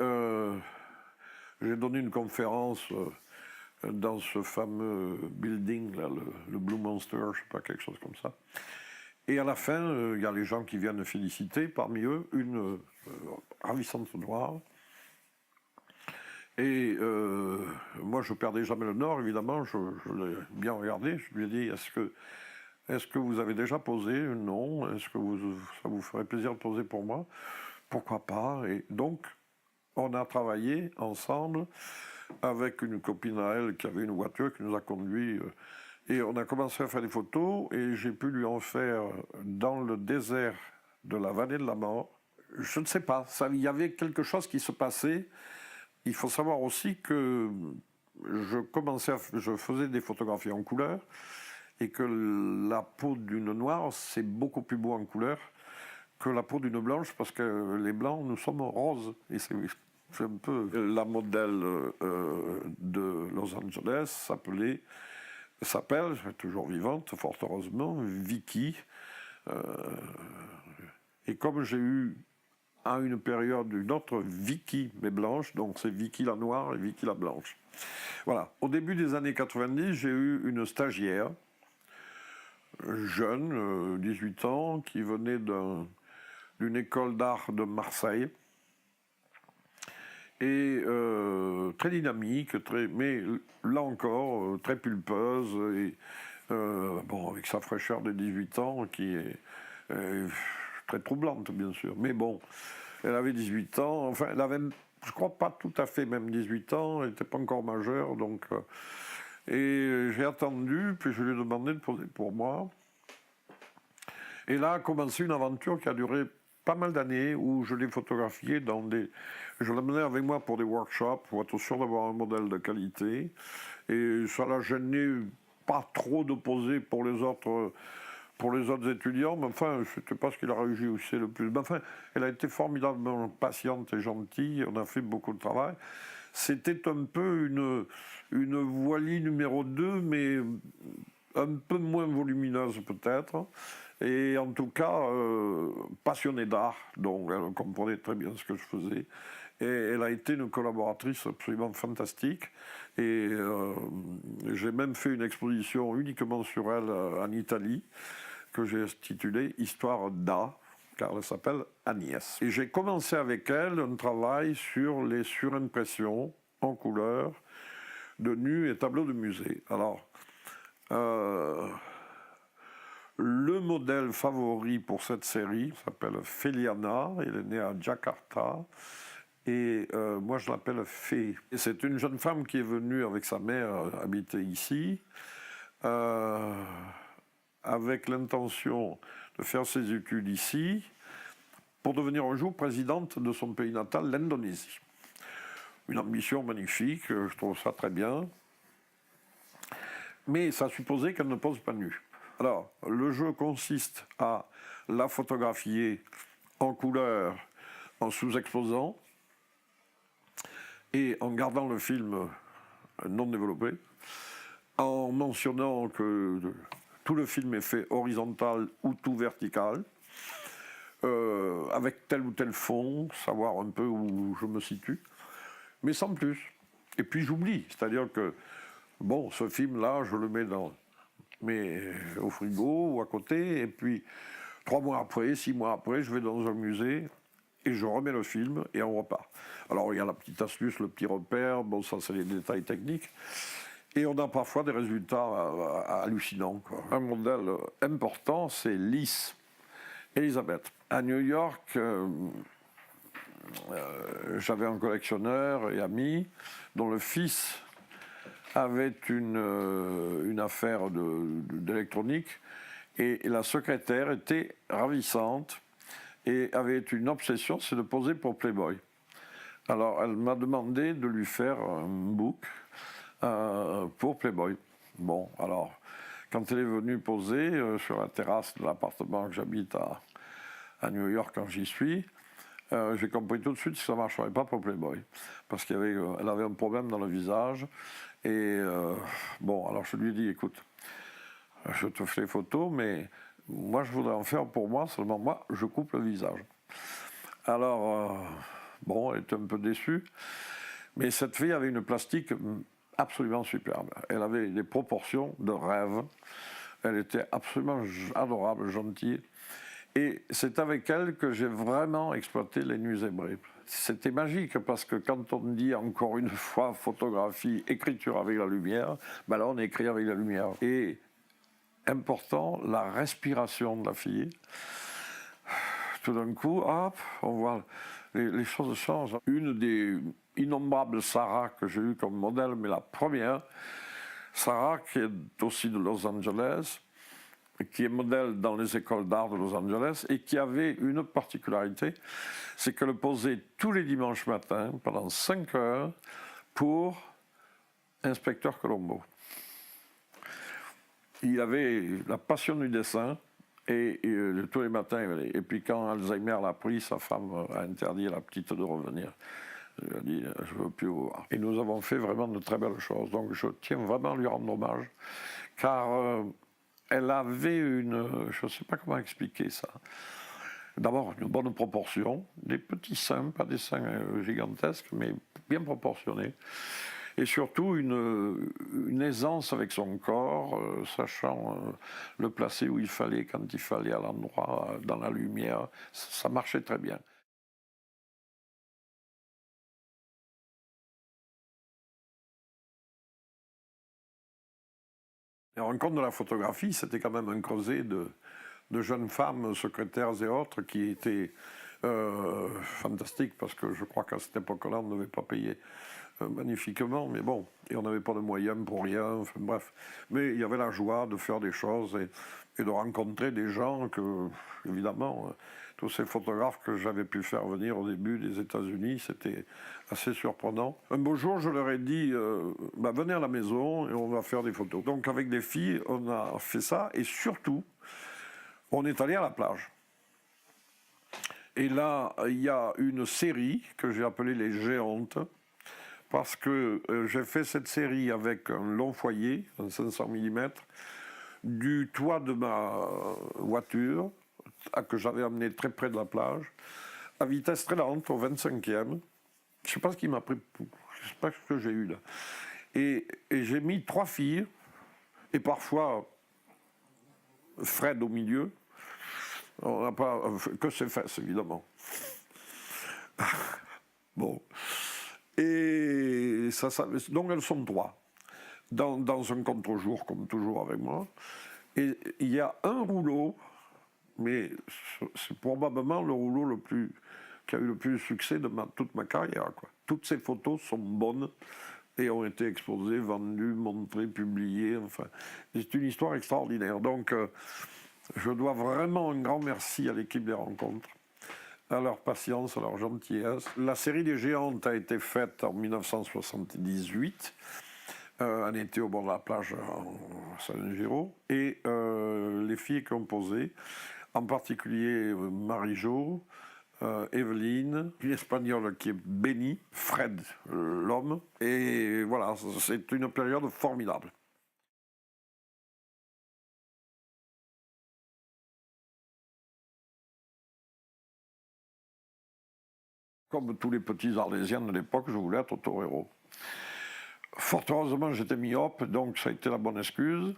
Speaker 1: j'ai donné une conférence dans ce fameux building, là, le Blue Monster, je ne sais pas, quelque chose comme ça. Et à la fin, il y a les gens qui viennent me féliciter, parmi eux, une ravissante noire. Et moi, je ne perdais jamais le nord, évidemment, je l'ai bien regardé. Je lui ai dit, est-ce que vous avez déjà posé? Non. Est-ce que ça vous ferait plaisir de poser pour moi? Pourquoi pas? Et donc, on a travaillé ensemble avec une copine à elle qui avait une voiture qui nous a conduits. Et on a commencé à faire des photos et j'ai pu lui en faire dans le désert de la vallée de la mort. Je ne sais pas, il y avait quelque chose qui se passait. Il faut savoir aussi que je faisais des photographies en couleur et que la peau d'une noire, c'est beaucoup plus beau en couleur que la peau d'une blanche parce que les blancs, nous sommes roses. Et c'est un peu la modèle de Los Angeles s'appelle, toujours vivante, fort heureusement, Vicky. Et comme j'ai eu à une période une autre Vicky, mais blanche, donc c'est Vicky la noire et Vicky la blanche. Voilà. Au début des années 90, j'ai eu une stagiaire, jeune, 18 ans, qui venait d'une école d'art de Marseille. Et très dynamique, mais là encore, très pulpeuse, et bon, avec sa fraîcheur de 18 ans, qui est très troublante, bien sûr. Mais bon, elle avait 18 ans, enfin, elle avait, je crois, pas tout à fait même 18 ans, elle n'était pas encore majeure, donc... et j'ai attendu, puis je lui ai demandé de poser pour moi. Et là a commencé une aventure qui a duré pas mal d'années, où je l'ai photographié dans des... Je l'amenais avec moi pour des workshops, pour être sûr d'avoir un modèle de qualité. Et ça l'a gêné pas trop de poser pour les autres étudiants, mais enfin, c'était pas ce qu'il a réussi aussi le plus. Mais enfin, elle a été formidablement patiente et gentille, on a fait beaucoup de travail. C'était un peu une Voili numéro 2, mais un peu moins volumineuse peut-être. Et en tout cas, passionnée d'art, donc elle comprenait très bien ce que je faisais. Et elle a été une collaboratrice absolument fantastique. Et j'ai même fait une exposition uniquement sur elle en Italie, que j'ai intitulée Histoire d'A, car elle s'appelle Agnès. Et j'ai commencé avec elle un travail sur les surimpressions en couleur de nus et tableaux de musée. Alors, le modèle favori pour cette série s'appelle Feliana, elle est née à Jakarta, et moi je l'appelle Fé. C'est une jeune femme qui est venue avec sa mère habiter ici, avec l'intention de faire ses études ici, pour devenir un jour présidente de son pays natal, l'Indonésie. Une ambition magnifique, je trouve ça très bien, mais ça supposait qu'elle ne pose pas nue. Alors, le jeu consiste à la photographier en couleur, en sous-exposant, et en gardant le film non développé, en mentionnant que tout le film est fait horizontal ou tout vertical, avec tel ou tel fond, savoir un peu où je me situe, mais sans plus. Et puis j'oublie, c'est-à-dire que, bon, ce film-là, je le mets au frigo ou à côté, et puis 3 mois après, 6 mois après, je vais dans un musée et je remets le film et on repart. Alors il y a la petite astuce, le petit repère, bon ça c'est les détails techniques, et on a parfois des résultats hallucinants, quoi. Un modèle important, c'est Lys Elizabeth. À New York, j'avais un collectionneur et ami dont le fils avait une affaire d'électronique, et la secrétaire était ravissante et avait une obsession, c'est de poser pour Playboy. Alors elle m'a demandé de lui faire un book pour Playboy. Bon, alors quand elle est venue poser sur la terrasse de l'appartement que j'habite à New York quand j'y suis, j'ai compris tout de suite que ça ne marcherait pas pour Playboy, parce qu'elle avait un problème dans le visage. Et bon, alors je lui ai dit, écoute, je te fais les photos, mais moi je voudrais en faire pour moi, seulement moi je coupe le visage. Alors, Bon, elle était un peu déçue. Mais cette fille avait une plastique absolument superbe. Elle avait des proportions de rêve. Elle était absolument adorable, gentille. Et c'est avec elle que j'ai vraiment exploité les nuits zébrées. C'était magique parce que quand on dit encore une fois photographie, écriture avec la lumière, ben là on écrit avec la lumière. Et important, la respiration de la fille. Tout d'un coup, hop, on voit les choses changent. Une des innombrables Sarah que j'ai eues comme modèle, mais la première, Sarah qui est aussi de Los Angeles, qui est modèle dans les écoles d'art de Los Angeles et qui avait une particularité, c'est qu'elle posait tous les dimanches matins pendant 5 heures pour Inspecteur Colombo. Il avait la passion du dessin et tous les matins, et puis quand Alzheimer l'a pris, sa femme a interdit à la petite de revenir. Elle a dit, je ne veux plus vous voir. Et nous avons fait vraiment de très belles choses. Donc je tiens vraiment à lui rendre hommage, car elle avait je ne sais pas comment expliquer ça. D'abord, une bonne proportion, des petits seins, pas des seins gigantesques, mais bien proportionnés. Et surtout une aisance avec son corps, sachant le placer où il fallait, quand il fallait, à l'endroit, dans la lumière. Ça marchait très bien. Les rencontres de la photographie, c'était quand même un creuset de jeunes femmes, secrétaires et autres, qui étaient fantastiques, parce que je crois qu'à cette époque-là, on ne devait pas payer magnifiquement, mais bon, et on n'avait pas de moyens pour rien, enfin bref. Mais il y avait la joie de faire des choses et de rencontrer des gens que, évidemment, tous ces photographes que j'avais pu faire venir au début des États-Unis, c'était assez surprenant. Un beau jour, je leur ai dit, venez à la maison et on va faire des photos. Donc avec des filles, on a fait ça, et surtout, on est allé à la plage. Et là, il y a une série que j'ai appelée Les Géantes, parce que j'ai fait cette série avec un long foyer, un 500 mm, du toit de ma voiture, que j'avais amené très près de la plage, à vitesse très lente, au 25e. Je ne sais pas ce qui m'a pris, je ne sais pas ce que j'ai eu là. Et j'ai mis 3 filles, et parfois Fred au milieu. On n'a pas que ses fesses, évidemment. Bon. Et donc elles sont 3, dans un contre-jour, comme toujours avec moi. Et il y a un rouleau, mais c'est probablement le rouleau qui a eu le plus de succès de toute ma carrière, quoi. Toutes ces photos sont bonnes et ont été exposées, vendues, montrées, publiées. Enfin, c'est une histoire extraordinaire. Donc, je dois vraiment un grand merci à l'équipe des rencontres, à leur patience, à leur gentillesse. La série des Géantes a été faite en 1978, en été au bord de la plage à San Giro, et les filles qui ont posé, en particulier Marie-Jo, Evelyne, une Espagnole qui est Benny, Fred, l'homme, et voilà, c'est une période formidable. Comme tous les petits Arlésiens de l'époque, je voulais être torero. Fort heureusement, j'étais myope, donc ça a été la bonne excuse.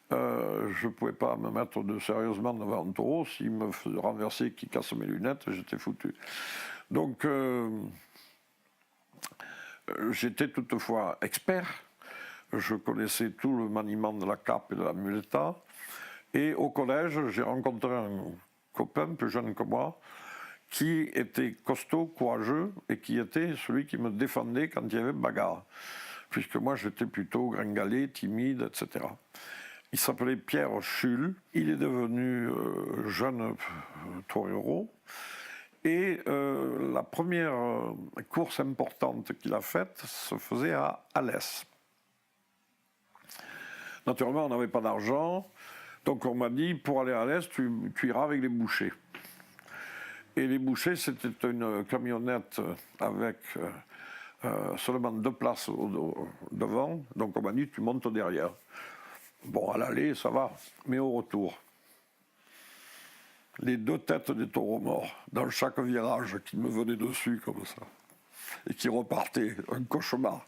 Speaker 1: Je ne pouvais pas me mettre sérieusement devant un taureau. S'il me faisait renverser, qu'il casse mes lunettes, j'étais foutu. Donc, j'étais toutefois expert. Je connaissais tout le maniement de la cape et de la muleta. Et au collège, j'ai rencontré un copain plus jeune que moi, qui était costaud, courageux, et qui était celui qui me défendait quand il y avait bagarre. Puisque moi, j'étais plutôt gringalet, timide, etc. Il s'appelait Pierre Schull. Il est devenu jeune torero. Et la première course importante qu'il a faite se faisait à Alès. Naturellement, on n'avait pas d'argent. Donc on m'a dit, pour aller à Alès, tu iras avec les bouchers. Et les bouchers, c'était une camionnette avec seulement 2 places devant. Donc on m'a dit, tu montes derrière. Bon, à l'aller, ça va, mais au retour. les deux têtes des taureaux morts dans chaque virage qui me venait dessus comme ça et qui repartaient, un cauchemar.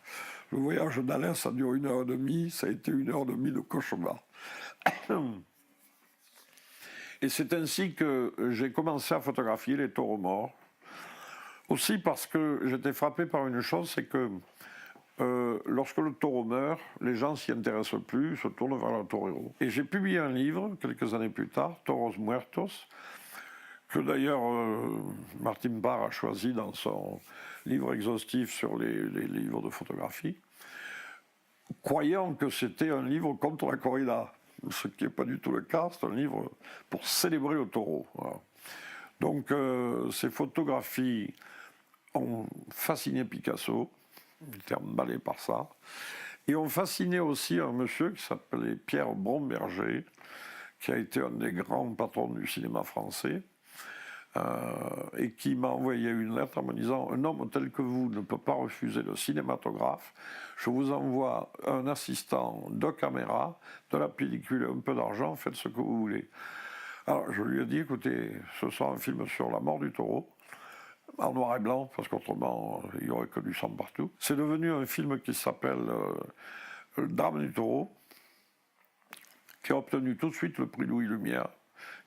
Speaker 1: Le voyage d'Alès a duré 1h30, ça a été 1h30 de cauchemar. Et c'est ainsi que j'ai commencé à photographier les taureaux morts. Aussi parce que j'étais frappé par une chose, c'est que lorsque le taureau meurt, les gens s'y intéressent plus, se tournent vers le torero. Et j'ai publié un livre, quelques années plus tard, Toros Muertos, que d'ailleurs Martin Parr a choisi dans son livre exhaustif sur les livres de photographie, croyant que c'était un livre contre la corrida, ce qui n'est pas du tout le cas, c'est un livre pour célébrer le taureau. Voilà. Donc ces photographies ont fasciné Picasso, il était emballé par ça, et ont fasciné aussi un monsieur qui s'appelait Pierre Bromberger, qui a été un des grands patrons du cinéma français, et qui m'a envoyé une lettre en me disant « Un homme tel que vous ne peut pas refuser le cinématographe, je vous envoie un assistant de caméra, de la pellicule et un peu d'argent, faites ce que vous voulez. » Alors je lui ai dit « Écoutez, ce sera un film sur la mort du taureau, en noir et blanc, parce qu'autrement il n'y aurait que du sang partout. » C'est devenu un film qui s'appelle Le drame du taureau, qui a obtenu tout de suite le prix Louis Lumière,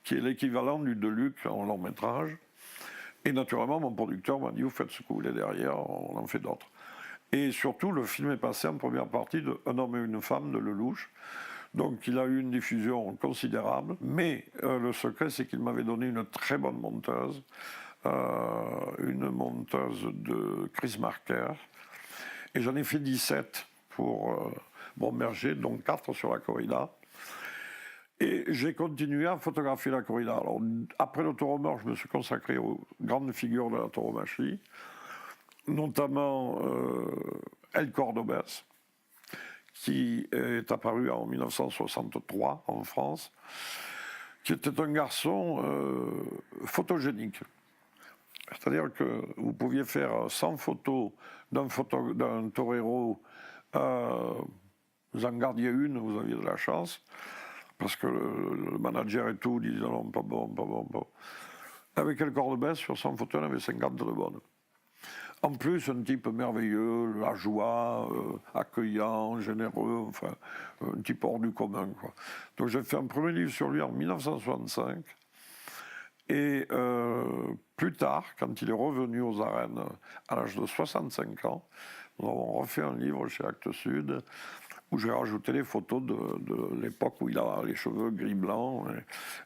Speaker 1: qui est l'équivalent du Deluc en long métrage. Et naturellement, mon producteur m'a dit « Vous faites ce que vous voulez derrière, on en fait d'autres. » Et surtout, le film est passé en première partie de Un homme et une femme de Lelouch. Donc il a eu une diffusion considérable. Mais le secret, c'est qu'il m'avait donné une très bonne monteuse, une monteuse de Chris Marker. Et j'en ai fait 17 pour Bromberger, dont 4 sur la corrida. Et j'ai continué à photographier la corrida. Alors, après le taureau mort, je me suis consacré aux grandes figures de la tauromachie, notamment El Cordobés, qui est apparu en 1963 en France, qui était un garçon photogénique. C'est-à-dire que vous pouviez faire 100 photos d'un torero, vous en gardiez une, vous aviez de la chance, parce que le manager et tout disait non, pas bon, pas bon, pas bon. Avec El Cordobés, sur 100 photos, il y en avait 50 de bonnes. En plus, un type merveilleux, la joie, accueillant, généreux, enfin, un type hors du commun, quoi. Donc j'ai fait un premier livre sur lui en 1965. Et plus tard, quand il est revenu aux arènes à l'âge de 65 ans, nous avons refait un livre chez Actes Sud où j'ai rajouté les photos de l'époque où il a les cheveux gris-blanc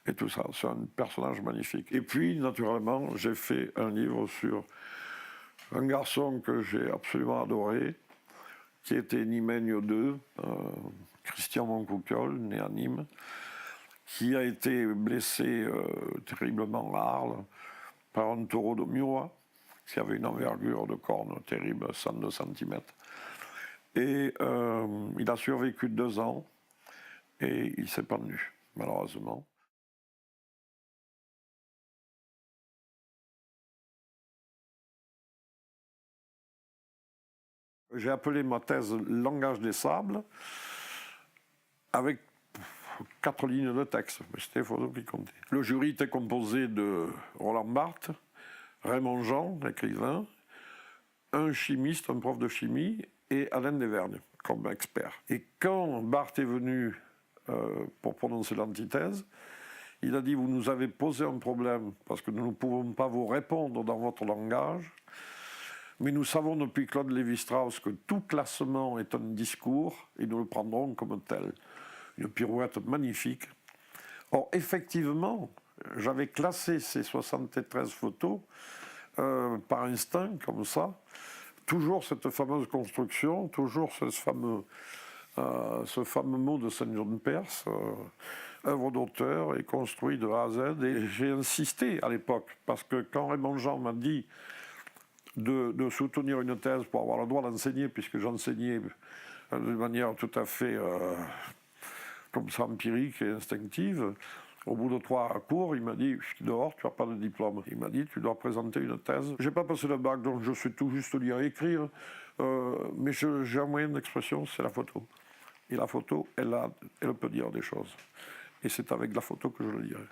Speaker 1: et tout ça. C'est un personnage magnifique. Et puis, naturellement, j'ai fait un livre sur un garçon que j'ai absolument adoré, qui était Nimenio II, Christian Moncouquiol, né à Nîmes, qui a été blessé terriblement à Arles par un taureau de Murat, qui avait une envergure de corne terrible, 102 cm. Et il a survécu 2 ans et il s'est pendu, malheureusement. J'ai appelé ma thèse « Langage des sables » avec 4 lignes de texte, mais c'était les photos qui comptaient. Le jury était composé de Roland Barthes, Raymond Jean, l'écrivain, un chimiste, un prof de chimie, et Alain Desvergnes, comme expert. Et quand Barthes est venu pour prononcer l'antithèse, il a dit « Vous nous avez posé un problème, parce que nous ne pouvons pas vous répondre dans votre langage, mais nous savons depuis Claude Lévi-Strauss que tout classement est un discours, et nous le prendrons comme tel. » Une pirouette magnifique. Or, effectivement, j'avais classé ces 73 photos par instinct, comme ça. Toujours cette fameuse construction, toujours ce fameux mot de Saint John Perse, œuvre d'auteur et construit de A à Z. Et j'ai insisté à l'époque, parce que quand Raymond Jean m'a dit de soutenir une thèse pour avoir le droit d'enseigner, puisque j'enseignais de manière tout à fait comme ça empirique et instinctive, au bout de 3 cours, il m'a dit « Dehors, tu n'as pas de diplôme ». Il m'a dit « Tu dois présenter une thèse ». Je n'ai pas passé le bac, donc je sais tout juste lire et écrire, mais j'ai un moyen d'expression, c'est la photo. Et la photo, elle peut dire des choses. Et c'est avec la photo que je le dirai.